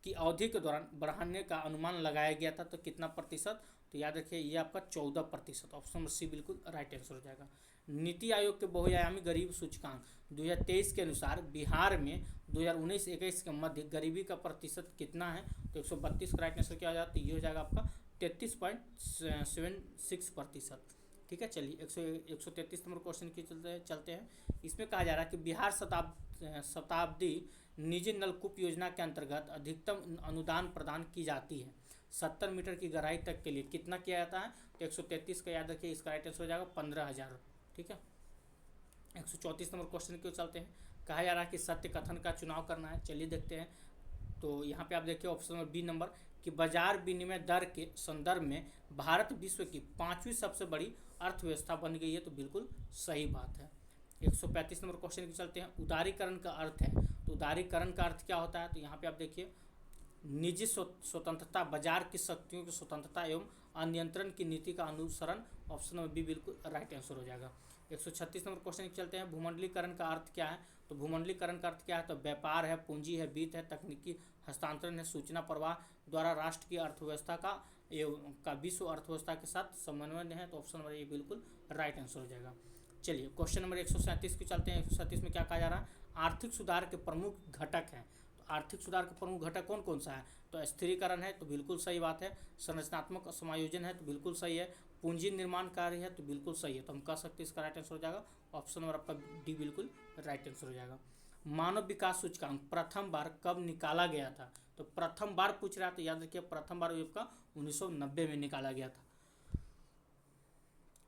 की अवधि के दौरान बढ़ाने का अनुमान लगाया गया था, तो कितना प्रतिशत, तो याद रखिए ये आपका 14%, ऑप्शन नंबर सी बिल्कुल राइट आंसर हो जाएगा। नीति आयोग के बहुआयामी गरीब सूचकांक 2023 के अनुसार बिहार में 2019-21 के मध्य गरीबी का प्रतिशत कितना है, तो 132 का राइट आंसर क्या हो जाएगा, तो ये हो जाएगा आपका 33.76%। ठीक है, चलिए 133 नंबर क्वेश्चन की चलते हैं। इसमें कहा जा रहा है कि बिहार शताब्दी निजी नलकूप योजना के अंतर्गत अधिकतम अनुदान प्रदान की जाती है 70 मीटर की गहराई तक के लिए, कितना किया जाता है, तो 133 का याद रखिए, इसका राइट आंसर हो जाएगा 15,000। ठीक है, 134 नंबर क्वेश्चन की चलते हैं। कहा जा रहा है कि सत्य कथन का चुनाव करना है, चलिए देखते हैं। तो यहाँ पे आप देखिए ऑप्शन नंबर बी नंबर कि बाजार विनिमय दर के संदर्भ में भारत विश्व की 5वीं सबसे बड़ी अर्थव्यवस्था बन गई है, तो बिल्कुल सही बात है। 135 नंबर क्वेश्चन की चलते हैं। उदारीकरण का अर्थ है, तो उदारीकरण का अर्थ क्या होता है, तो यहाँ पे आप देखिए निजी स्वतंत्रता, बाजार की शक्तियों की स्वतंत्रता एवं अनियंत्रण की नीति का अनुसरण, ऑप्शन नंबर बी बिल्कुल राइट आंसर हो जाएगा। 136 नंबर क्वेश्चन चलते हैं। भूमंडलीकरण का अर्थ क्या है, तो भूमंडलीकरण का अर्थ क्या है, तो व्यापार है, पूंजी है, वित्त है, तकनीकी हस्तांतरण है, सूचना प्रवाह द्वारा राष्ट्र की अर्थव्यवस्था का विश्व अर्थव्यवस्था के साथ समन्वय है, तो ऑप्शन नंबर ए बिल्कुल राइट आंसर हो जाएगा। चलिए क्वेश्चन नंबर 137 की चलते हैं। 137 में क्या कहा जा रहा है, आर्थिक सुधार के प्रमुख घटक हैं, तो आर्थिक सुधार के प्रमुख घटक कौन कौन सा है, तो स्थिरीकरण है, तो बिल्कुल सही बात है। संरचनात्मक समायोजन है, तो बिल्कुल सही है। पूंजी निर्माण कार्य है, तो बिल्कुल सही है, तो हम कह सकते हैं इसका राइट आंसर हो जाएगा ऑप्शन नंबर आपका डी बिल्कुल राइट आंसर हो जाएगा। मानव विकास सूचकांक प्रथम बार कब निकाला गया था, तो प्रथम बार पूछ रहा है, तो याद रखिए प्रथम बार आपका 1990 में निकाला गया था।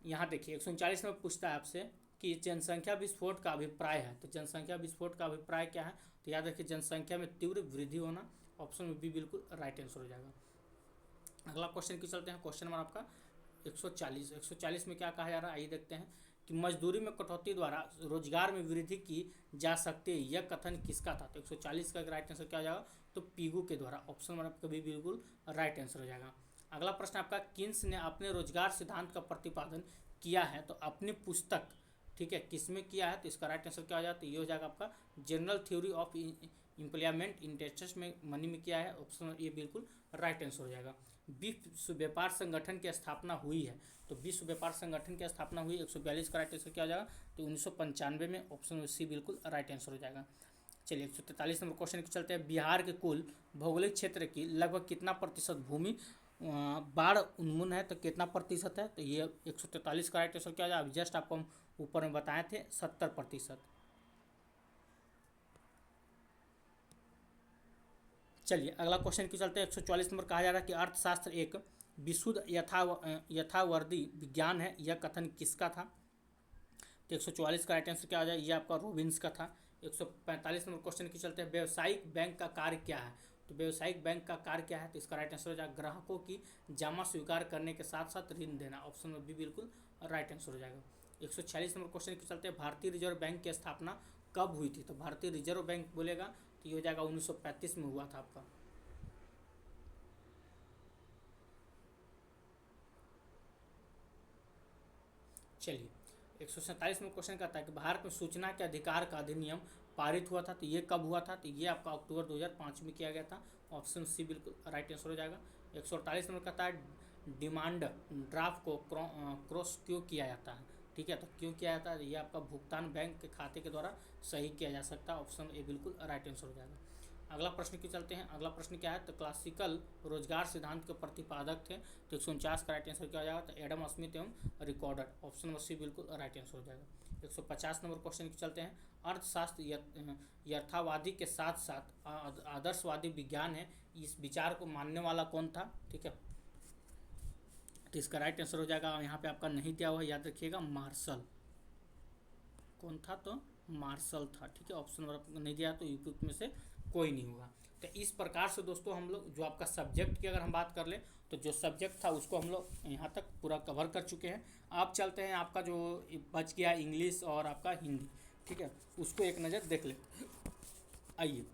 यहाँ देखिए 139 में पूछता है आपसे कि जनसंख्या विस्फोट का अभिप्राय है, तो जनसंख्या विस्फोट का अभिप्राय क्या है, तो याद रखिए जनसंख्या में तीव्र वृद्धि होना, ऑप्शन में बी बिल्कुल राइट आंसर हो जाएगा। अगला क्वेश्चन की चलते हैं। क्वेश्चन नंबर आपका 140 में क्या कहा जा रहा है, आइए देखते हैं कि मजदूरी में कटौती द्वारा रोजगार में वृद्धि की जा सकती है, यह कथन किसका था, तो 140 का राइट आंसर क्या हो जाएगा, तो पीगू के द्वारा, ऑप्शन नंबर आपका भी बिल्कुल राइट आंसर हो जाएगा। अगला प्रश्न आपका किन्स ने अपने रोजगार सिद्धांत का प्रतिपादन किया है, तो अपनी पुस्तक, ठीक है, किसमें किया है, तो इसका राइट आंसर क्या हो जाएगा, तो ये हो जाएगा आपका general theory of employment interest में मनी में किया है, ऑप्शन ये बिल्कुल राइट आंसर हो जाएगा। विश्व व्यापार संगठन की स्थापना हुई है, तो विश्व व्यापार संगठन की स्थापना हुई 142 का राइट आंसर क्या हो जाएगा, तो 1995 में, ऑप्शन सी बिल्कुल राइट आंसर हो जाएगा। चलिए 143 नंबर क्वेश्चन के चलते हैं। बिहार के कुल भौगोलिक क्षेत्र की लगभग कितना प्रतिशत भूमि बाढ़ उन्मूलन है, तो कितना प्रतिशत है, तो ये 143 का राइट आंसर क्या हो जाए। अभी जस्ट आपको हम ऊपर में बताए थे 70%। चलिए अगला क्वेश्चन की चलते हैं। 144 नंबर कहा जा रहा है कि अर्थशास्त्र एक विशुद्ध यथार्थवादी विज्ञान है, यह कथन किसका था, तो 144 का राइट आंसर क्या हो जाए, ये आपका रोबिन्स का था। 145 नंबर क्वेश्चन की चलते हैं। व्यावसायिक बैंक का कार्य क्या है, तो व्यावसायिक बैंक का कार्य क्या है, तो इसका राइट आंसर हो जाएगा ग्राहकों की जमा स्वीकार करने के साथ साथ ऋण देना। ऑप्शन में बी बिल्कुल राइट आंसर हो जाएगा। 146 नंबर क्वेश्चन के चलते हैं। भारतीय रिजर्व बैंक की स्थापना कब हुई थी, तो भारतीय रिजर्व बैंक बोलेगा तो ये हो जाएगा 1935 में हुआ था आपका। चलिए 147 में क्वेश्चन कहता है कि भारत में सूचना के अधिकार का अधिनियम पारित हुआ था, तो ये कब हुआ था, तो ये आपका अक्टूबर 2005 में किया गया था। ऑप्शन सी बिल्कुल राइट आंसर हो जाएगा। 148 नंबर कहता है डिमांड ड्राफ्ट को क्रॉस क्यों किया जाता है, ठीक है, तो क्यों किया जाता है, ये आपका भुगतान बैंक के खाते के द्वारा सही किया जा सकता है। ऑप्शन ए बिल्कुल राइट आंसर हो जाएगा। अगला प्रश्न की चलते हैं। अगला प्रश्न क्या है, तो क्लासिकल रोजगार सिद्धांत के प्रतिपादक थे, तो 149 का राइट आंसर क्या हो जाएगा, तो एडम स्मिथ एवं रिकॉर्डर। ऑप्शन नंबर सी बिल्कुल राइट आंसर हो जाएगा। 150 नंबर क्वेश्चन की चलते हैं। अर्थशास्त्र यथार्थवादी के साथ साथ आदर्शवादी विज्ञान है, इस विचार को मानने वाला कौन था, ठीक है, तो इसका राइट आंसर हो जाएगा, यहाँ पे आपका नहीं दिया हुआ, याद रखिएगा मार्शल। कौन था, तो मार्शल था, ठीक है। ऑप्शन नंबर आपको नहीं दिया तो यूपी में से कोई नहीं होगा। तो इस प्रकार से दोस्तों हम लोग जो आपका सब्जेक्ट की अगर हम बात कर लें, तो जो सब्जेक्ट था उसको हम लोग यहाँ तक पूरा कवर कर चुके हैं। आप चलते हैं आपका जो बच गया इंग्लिश और आपका हिंदी, ठीक है, उसको एक नज़र देख ले। आइए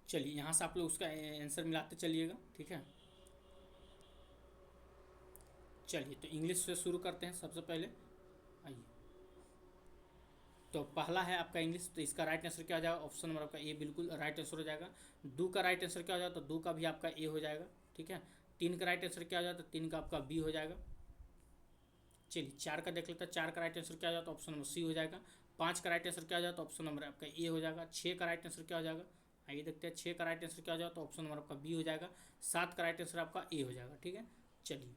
चलिए यहाँ से आप लोग उसका आंसर मिलाते चलिएगा, ठीक है। चलिए तो इंग्लिश से शुरू करते हैं सबसे पहले। आइए तो पहला है आपका इंग्लिश, तो इसका राइट आंसर क्या हो जाएगा, ऑप्शन नंबर आपका ए बिल्कुल राइट आंसर हो जाएगा। दो का राइट आंसर क्या हो जाएगा, तो दो का भी आपका ए हो जाएगा, ठीक है। तीन का राइट आंसर क्या हो जाएगा, तो तीन का आपका बी हो जाएगा। चलिए चार का देख लेते हैं। चार का राइट आंसर क्या हो जाएगा, तो ऑप्शन नंबर सी हो जाएगा। पाँच का राइट आंसर क्या हो जाएगा, तो ऑप्शन नंबर आपका ए हो जाएगा। छः का राइट आंसर क्या हो जाएगा, आइए देखते हैं। छः का राइट आंसर क्या हो जाएगा, तो ऑप्शन नंबर आपका बी हो जाएगा। सात का राइट आंसर आपका ए हो जाएगा, ठीक है। चलिए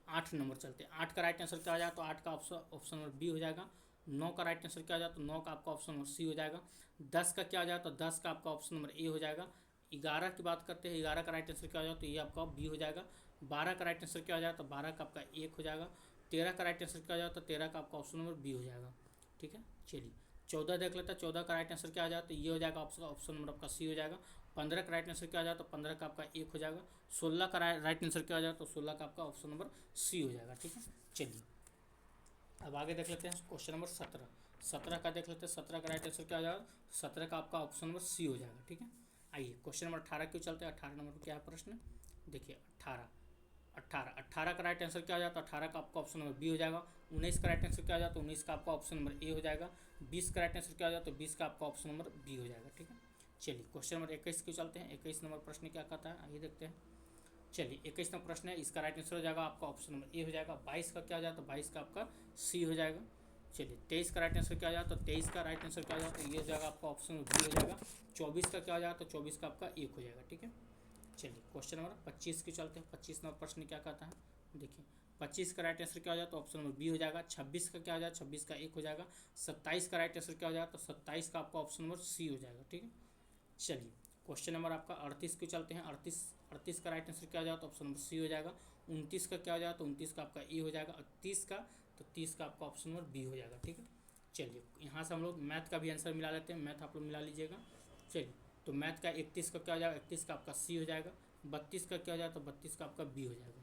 आठ नंबर चलते हैं। आठ का राइट आंसर क्या हो जाएगा, तो आठ का ऑप्शन नंबर बी हो जाएगा। नौ का राइट आंसर क्या हो जाएगा, तो नौ का आपका ऑप्शन नंबर सी हो जाएगा। दस का क्या हो जाएगा, तो दस का आपका ऑप्शन नंबर ए हो जाएगा। ग्यारह की बात करते हैं। ग्यारह का राइट आंसर क्या हो जाएगा, तो ये आपका बी हो जाएगा। बारह का राइट आंसर क्या हो जाएगा, तो बारह का आपका एक हो जाएगा। तेरह का राइट आंसर क्या हो जाएगा, तो तेरह का आपका ऑप्शन नंबर बी हो जाएगा, ठीक है। चलिए चौदह देख लेते हैं। चौदह का राइट आंसर क्या हो जाएगा, तो ये हो जाएगा ऑप्शन नंबर आपका सी हो जाएगा। पंद्रह का राइट आंसर क्या हो जाएगा, तो पंद्रह का आपका एक हो जाएगा। सोलह का राइट आंसर क्या हो जाएगा, तो सोलह का आपका ऑप्शन नंबर सी हो जाएगा, ठीक है। चलिए अब आगे देख लेते हैं क्वेश्चन नंबर 17। 17 का देख लेते हैं। 17 का राइट आंसर क्या हो जाएगा, 17 का आपका ऑप्शन नंबर सी हो जाएगा, ठीक है। आइए क्वेश्चन नंबर 18 क्यों चलते हैं। 18 नंबर पर क्या है प्रश्न, देखिए 18 18 18 का राइट आंसर क्या हो जाता है, 18 का आपका ऑप्शन नंबर बी हो जाएगा। 19 का राइट आंसर क्या हो जाता है, 19 का आपका ऑप्शन नंबर ए हो जाएगा। 20 का राइट आंसर क्या हो जाता है, 20 का आपका ऑप्शन नंबर बी हो जाएगा, ठीक है। चलिए क्वेश्चन नंबर 21 क्यों चलते हैं। 21 नंबर प्रश्न क्या कहता है, आइए देखते हैं। चलिए 21 नंबर प्रश्न है, इसका राइट आंसर हो जाएगा आपका ऑप्शन नंबर ए हो जाएगा। 22 का क्या हो जाता है, 22 का आपका सी हो जाएगा। चलिए 23 का राइट आंसर क्या हो जाता है, तो 23 का राइट आंसर क्या हो जाता है, ये हो जाएगा आपका ऑप्शन नंबर बी हो जाएगा। 24 का क्या हो जाएगा, तो 24 का आपका एक हो जाएगा, ठीक है। चलिए क्वेश्चन नंबर 25 के चलते हैं। 25 नंबर प्रश्न क्या कहता है, देखिए 25 का राइट आंसर क्या हो जाए, तो ऑप्शन नंबर बी हो जाएगा। 26 का क्या हो जाए, 26 का एक हो जाएगा। 27 का राइट आंसर क्या हो जाएगा, तो 27 का आपका ऑप्शन नंबर सी हो जाएगा, ठीक है। चलिए क्वेश्चन नंबर आपका 38 को चलते हैं। 38 का राइट आंसर क्या हो जाएगा, तो ऑप्शन नंबर सी हो जाएगा। 29 का क्या हो जाएगा, तो 29 का आपका ए हो जाएगा। और 30 का, तो 30 का आपका ऑप्शन नंबर बी हो जाएगा, ठीक है। चलिए यहाँ से हम लोग मैथ का भी आंसर मिला लेते हैं। मैथ आप लोग मिला लीजिएगा। चलिए तो मैथ का 31 का क्या हो जाएगा, 31 का आपका सी हो जाएगा। 32 का क्या हो जाएगा, तो 32 का आपका बी हो जाएगा,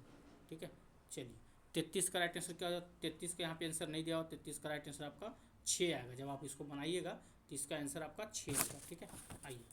ठीक है। चलिए 33 का राइट आंसर क्या हो जाएगा, 33 का यहाँ पे आंसर नहीं दिया हो। 33 का राइट आंसर आपका 6 आएगा। जब आप इसको बनाइएगा तो इसका आंसर आपका 6 आएगा, ठीक है। आइए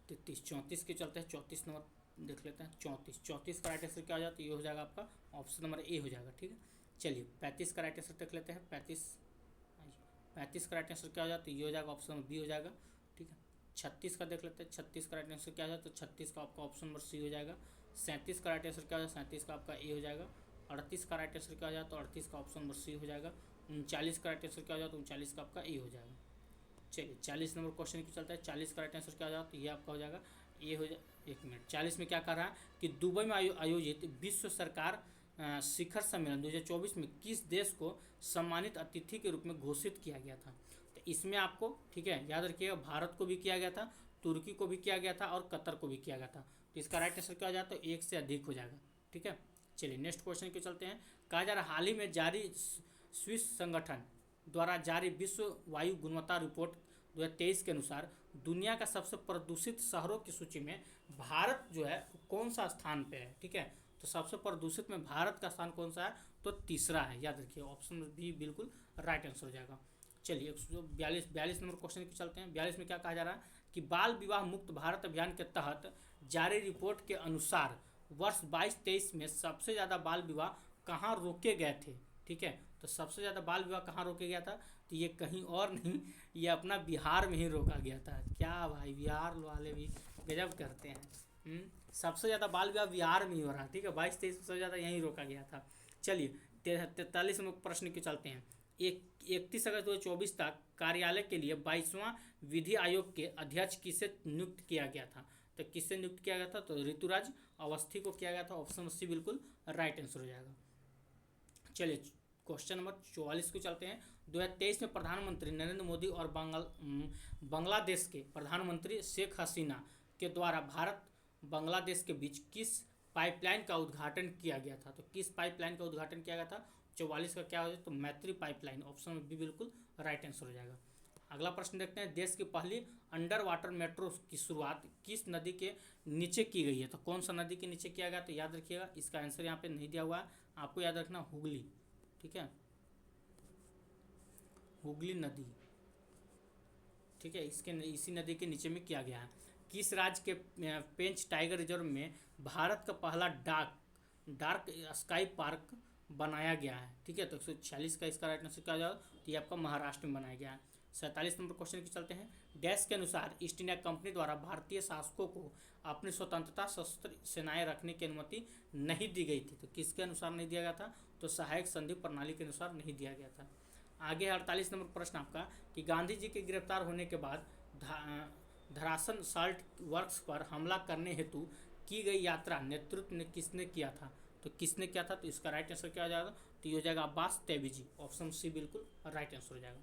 33 34 के चलते हैं। 34 नंबर देख लेते हैं। 34 का राइट आंसर क्या हो जाता है, ये हो जाएगा आपका ऑप्शन नंबर ए हो जाएगा, ठीक है। चलिए 35 का राइट आंसर देख लेते हैं। 35 का राइट आंसर क्या हो जाता है, ये हो जाएगा ऑप्शन नंबर बी हो जाएगा, ठीक है। 36 का देख लेते हैं। 36 का राइट आंसर क्या हो जाता है, तो 36 का आपका ऑप्शन नंबर सी हो जाएगा। 37 का राइट आंसर क्या हो जाएगा, 37 का आपका ए हो जाएगा। 38 का राइट आंसर क्या हो जाएगा, तो 38 का ऑप्शन नंबर सी हो जाएगा। 39 का राइट आंसर क्या हो जाएगा? तो 39 का आपका ए हो जाएगा। चलिए 40 नंबर क्वेश्चन की चलता है। 40 का राइट आंसर क्या हो जाएगा? तो ये आपका हो जाएगा ए हो जाए। एक मिनट, 40 में क्या कर रहा है कि दुबई में आयोजित विश्व सरकार शिखर सम्मेलन 2024 में किस देश को सम्मानित अतिथि के रूप में घोषित किया गया था? तो इसमें आपको, ठीक है, याद रखिएगा, भारत को भी किया गया था, तुर्की को भी किया गया था और कतर को भी किया गया था। तो इसका राइट आंसर क्या हो जाता है? तो एक से अधिक हो जाएगा। ठीक है, चलिए नेक्स्ट क्वेश्चन के चलते हैं। कहा जा रहा है हाल ही में जारी स्विस संगठन द्वारा जारी विश्व वायु गुणवत्ता रिपोर्ट 2023 के अनुसार दुनिया का सबसे प्रदूषित शहरों की सूची में भारत जो है कौन सा स्थान पे है? ठीक है, तो सबसे प्रदूषित में भारत का स्थान कौन सा है? तो तीसरा है, याद रखिए, ऑप्शन भी बिल्कुल राइट आंसर हो जाएगा। चलिए 142 नंबर क्वेश्चन की चलते हैं। 42 में क्या कहा जा रहा है कि बाल विवाह मुक्त भारत अभियान के तहत जारी रिपोर्ट के अनुसार वर्ष 22-23 में सबसे ज़्यादा बाल विवाह कहाँ रोके गए थे? ठीक है, तो सबसे ज़्यादा बाल विवाह कहाँ रोके गया था? तो ये कहीं और नहीं, ये अपना बिहार में ही रोका गया था। क्या भाई, बिहार वाले भी गजब करते हैं। सबसे ज़्यादा बाल विवाह बिहार में ही हो रहा है। ठीक है, 22-23 सबसे ज़्यादा यहीं रोका गया था। चलिए 43 नंबर प्रश्न के चलते हैं। 31 अगस्त 2024 तक कार्यालय के लिए 22वां विधि आयोग के अध्यक्ष किसे नियुक्त किया गया था? तो किससे नियुक्त किया गया था? तो ऋतुराज अवस्थी को किया गया था। ऑप्शन सी बिल्कुल राइट आंसर हो जाएगा। चलिए क्वेश्चन नंबर 44 को चलते हैं। 2023 में प्रधानमंत्री नरेंद्र मोदी और बांग्लादेश के प्रधानमंत्री शेख हसीना के द्वारा भारत बांग्लादेश के बीच किस पाइपलाइन का उद्घाटन किया गया था? तो किस पाइपलाइन का उद्घाटन किया गया था? 44 का क्या हो जाए? तो मैत्री पाइपलाइन। ऑप्शन बी बिल्कुल राइट आंसर हो जाएगा। अगला प्रश्न देखते हैं। देश की पहली अंडर वाटर मेट्रो की शुरुआत किस नदी के नीचे की गई है? तो कौन सा नदी के नीचे किया गया? तो याद रखिएगा, इसका आंसर यहाँ पे नहीं दिया हुआ है, आपको याद रखना हुगली। ठीक है, हुगली नदी। ठीक है, इसी नदी के नीचे में किया गया है। किस राज्य के पेंच टाइगर रिजर्व में भारत का पहला डार्क स्काई पार्क बनाया गया है? ठीक है, तो 146 का इसका राइट आंसर क्या हो जाएगा? तो ये आपका महाराष्ट्र में बनाया गया है। 47 नंबर क्वेश्चन की चलते हैं। डैश के अनुसार ईस्ट इंडिया कंपनी द्वारा भारतीय शासकों को अपनी स्वतंत्रता सशस्त्र सेनाएं रखने की अनुमति नहीं दी गई थी। तो किसके अनुसार नहीं दिया गया था? तो सहायक संधि प्रणाली के अनुसार नहीं दिया गया था। आगे 48 नंबर प्रश्न आपका कि गांधी जी के गिरफ्तार होने के बाद धरासन साल्ट वर्क्स पर हमला करने हेतु की गई यात्रा नेतृत्व ने किसने किया था? तो किसने किया था? तो इसका राइट आंसर क्या हो जाएगा? तो ये हो जाएगा अब्बास तैबीजी। ऑप्शन सी बिल्कुल राइट आंसर हो जाएगा।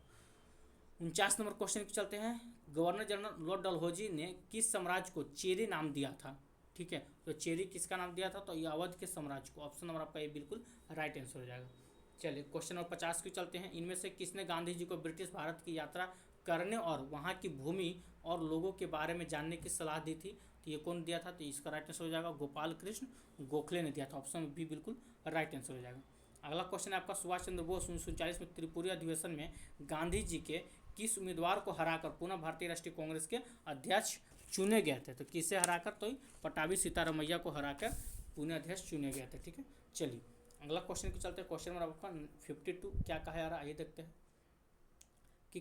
49 नंबर क्वेश्चन की चलते हैं। गवर्नर जनरल लॉर्ड डलहौजी ने किस साम्राज्य को चेरी नाम दिया था? ठीक है, तो चेरी किसका नाम दिया था? तो ये अवध के साम्राज्य को। ऑप्शन नंबर आपका ये बिल्कुल राइट आंसर हो जाएगा। चलिए क्वेश्चन नंबर 50 की चलते हैं। इनमें से किसने गांधी जी को ब्रिटिश भारत की यात्रा करने और वहाँ की भूमि और लोगों के बारे में जानने की सलाह दी थी? तो ये कौन दिया था? तो इसका राइट आंसर हो जाएगा गोपाल कृष्ण गोखले ने दिया था। ऑप्शन बी बिल्कुल राइट आंसर हो जाएगा। अगला क्वेश्चन है आपका। सुभाष चंद्र बोस 1939 में त्रिपुरी अधिवेशन में गांधी जी के किस उम्मीदवार को हराकर पुनः भारतीय राष्ट्रीय कांग्रेस के अध्यक्ष चुने गए थे? तो किसे हराकर? तो पटाभी सीतारमैया को हराकर पुनः अध्यक्ष चुने गए थे। ठीक है, चलिए अगला क्वेश्चन को चलते हैं। क्वेश्चन नंबर आपका 52 क्या कहा जा रहा है, आइए देखते हैं कि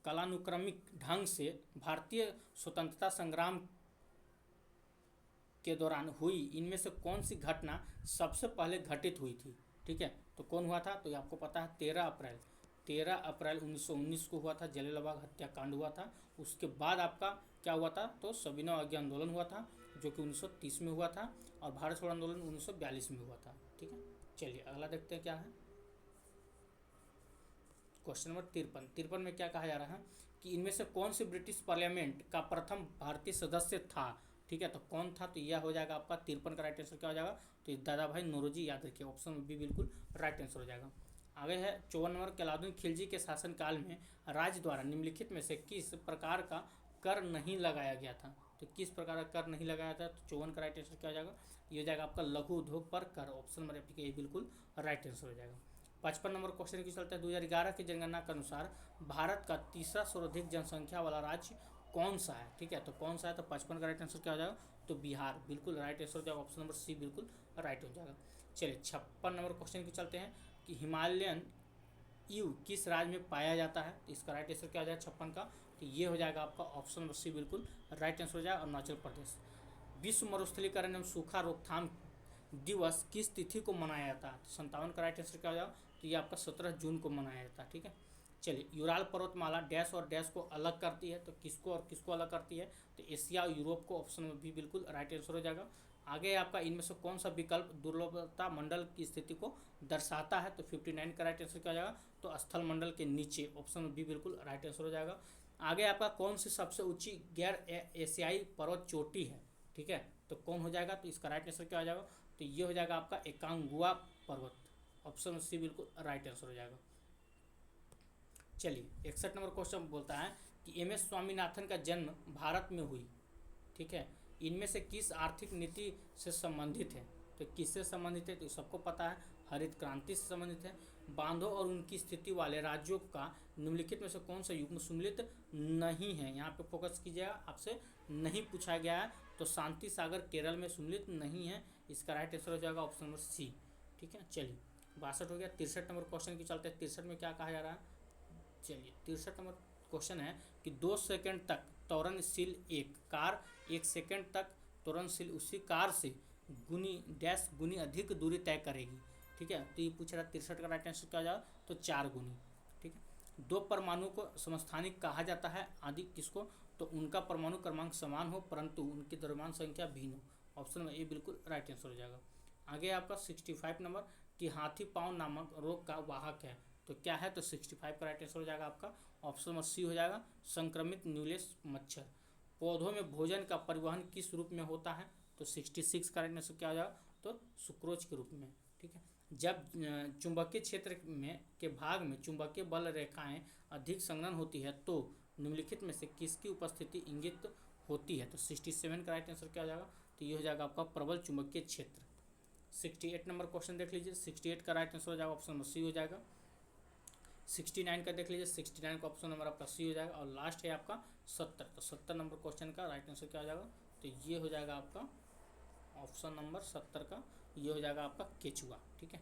कालानुक्रमिक ढंग से भारतीय स्वतंत्रता संग्राम के दौरान हुई इनमें से कौन सी घटना सबसे पहले घटित हुई थी? ठीक है, तो कौन हुआ था? तो ये आपको पता है 13 अप्रैल 1919 को हुआ था, जलियांवाला बाग हत्याकांड हुआ था। उसके बाद आपका क्या हुआ था? तो सविनय अवज्ञा आंदोलन हुआ था जो कि 1930 में हुआ था, और भारत छोड़ो आंदोलन 1942 में हुआ था। ठीक है, चलिए अगला देखते हैं क्या है। क्वेश्चन नंबर 53 में क्या कहा जा रहा है कि इनमें से कौन से ब्रिटिश पार्लियामेंट का प्रथम भारतीय सदस्य था? ठीक है, तो कौन था? तो यह हो जाएगा आपका 53 का राइट आंसर क्या हो जाएगा? तो दादा भाई नौरोजी, याद रखिए। ऑप्शन बी बिल्कुल राइट आंसर हो जाएगा। आगे है 54 नंबर। अलाउद्दीन खिलजी के शासनकाल में राज्य द्वारा निम्नलिखित में से किस प्रकार का कर नहीं लगाया गया था? तो किस प्रकार का कर नहीं लगाया था? तो 54 का राइट आंसर क्या हो जाएगा? ये हो जाएगा आपका लघु उद्योग पर कर। ऑप्शन नंबर आपका ये बिल्कुल राइट आंसर हो जाएगा। 55 नंबर क्वेश्चन की चलता है। 2011 की जनगणना के अनुसार भारत का तीसरा सर्वाधिक जनसंख्या वाला राज्य कौन सा है? ठीक है, तो कौन सा है? तो 55 का राइट आंसर क्या हो जाएगा? तो बिहार बिल्कुल राइट आंसर हो जाएगा। ऑप्शन नंबर सी बिल्कुल राइट हो जाएगा। चलिए 56 नंबर क्वेश्चन की चलते हैं कि हिमालयन ईव किस राज्य में पाया जाता है? तो इसका राइट आंसर क्या हो जाएगा 56 का? तो ये हो जाएगा आपका ऑप्शन नंबर सी बिल्कुल राइट आंसर हो जाएगा, अरुणाचल प्रदेश। विश्व मरुस्थलीकरण एवं सूखा रोकथाम दिवस किस तिथि को मनाया जाता है? 57 का राइट आंसर क्या हो जाएगा? तो ये आपका 17 जून को मनाया जाता है। ठीक है, चलिए यूराल पर्वतमाला डैश और डैश को अलग करती है, तो किसको और किसको अलग करती है? तो एशिया और यूरोप को, ऑप्शन में भी बिल्कुल राइट आंसर हो जाएगा। आगे आपका इनमें से कौन सा विकल्प दुर्लभता मंडल की स्थिति को दर्शाता है? तो 59 का राइट आंसर क्या हो जाएगा? तो स्थल मंडल के नीचे, ऑप्शन में भी बिल्कुल राइट आंसर हो जाएगा। आगे आपका कौन सी सबसे ऊंची गैर एशियाई पर्वत चोटी है? ठीक है, तो कौन हो जाएगा? तो इसका राइट आंसर क्या हो जाएगा? तो ये हो जाएगा आपका एकांगुआ पर्वत, ऑप्शन सी बिल्कुल राइट आंसर हो जाएगा। चलिए 61 नंबर क्वेश्चन बोलता है कि एम एस स्वामीनाथन का जन्म भारत में हुई। ठीक है, इनमें से किस आर्थिक नीति से संबंधित है? तो किससे संबंधित है? तो सबको पता है, हरित क्रांति से संबंधित है। बांधों और उनकी स्थिति वाले राज्यों का निम्नलिखित में से कौन सा युग्म सम्मिलित नहीं है? यहाँ पे फोकस कीजिएगा, आपसे नहीं पूछा गया है। तो शांति सागर केरल में सम्मिलित नहीं है, इसका राइट आंसर हो जाएगा ऑप्शन नंबर सी। ठीक है, चलिए 62 हो गया। 63 नंबर क्वेश्चन की चलते हैं। 63 में क्या कहा जा रहा है? चलिए 63 नंबर क्वेश्चन है कि 2 सेकंड तक त्वरणशील एक कार 1 सेकंड तक त्वरणशील उसी कार से गुनी डैश गुनी अधिक दूरी तय करेगी। ठीक है, तो ये पूछ रहा है 63 का राइट आंसर क्या हो जाएगा? तो 4 गुनी। ठीक है, 2 परमाणु को समस्थानिक कहा जाता है आदि किसको? तो उनका परमाणु क्रमांक समान हो परंतु उनकी द्रव्यमान संख्या भिन्न हो, ऑप्शन में ए बिल्कुल राइट आंसर हो जाएगा। आगे आपका 65 नंबर कि हाथी पाँव नामक रोग का वाहक है, तो क्या है? तो 65 का राइट आंसर हो जाएगा आपका ऑप्शन नंबर सी हो जाएगा, संक्रमित न्यूलेस मच्छर। पौधों में भोजन का परिवहन किस रूप में होता है? तो 66 का राइट आंसर क्या हो जाएगा? तो सुक्रोज के रूप में। ठीक है, जब चुंबकीय क्षेत्र में के भाग में चुंबकीय बल रेखाएं अधिक संघनन होती है तो निम्नलिखित में से किसकी उपस्थिति इंगित होती है? तो 67 का राइट आंसर क्या हो जाएगा? तो ये हो जाएगा आपका प्रबल चुंबकीय क्षेत्र। 68 नंबर क्वेश्चन देख लीजिए। 68 का राइट आंसर हो जाएगा ऑप्शन नंबर सी हो जाएगा। 69 का देख लीजिए। 69 का ऑप्शन नंबर आपका सी हो जाएगा। और लास्ट है आपका 70, तो 70 नंबर क्वेश्चन का राइट आंसर क्या हो जाएगा? तो ये हो जाएगा आपका ऑप्शन नंबर 70 का, ये हो जाएगा आपका केचुआ। ठीक है,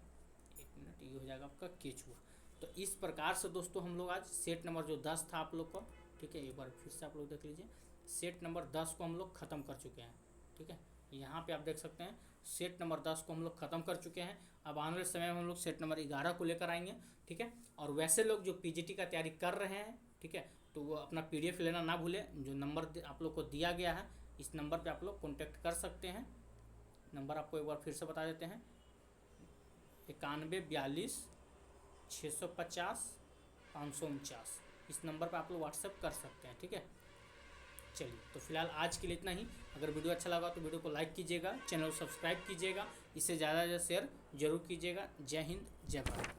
एक मिनट, ये हो जाएगा आपका केचुआ। तो इस प्रकार से दोस्तों हम लोग आज सेट नंबर जो 10 था आप लोग का, ठीक है, एक बार फिर से आप लोग देख लीजिए, सेट नंबर 10 को हम लोग ख़त्म कर चुके हैं। ठीक है, यहाँ पे आप देख सकते हैं सेट नंबर 10 को हम लोग ख़त्म कर चुके हैं। अब आने वाले समय में हम लोग सेट नंबर 11 को लेकर आएंगे। ठीक है, और वैसे लोग जो पीजीटी का तैयारी कर रहे हैं, ठीक है, तो वो अपना पीडीएफ लेना ना भूलें। जो नंबर आप लोग को दिया गया है इस नंबर पे आप लोग कॉन्टैक्ट कर सकते हैं। नंबर आपको एक बार फिर से बता देते हैं, 91 42 650 549, इस नंबर पर आप लोग व्हाट्सएप कर सकते हैं। ठीक है, चलिए तो फिलहाल आज के लिए इतना ही। अगर वीडियो अच्छा लगा तो वीडियो को लाइक कीजिएगा, चैनल को सब्सक्राइब कीजिएगा, इसे ज़्यादा से ज़्यादा शेयर जरूर कीजिएगा। जय हिंद, जय भारत।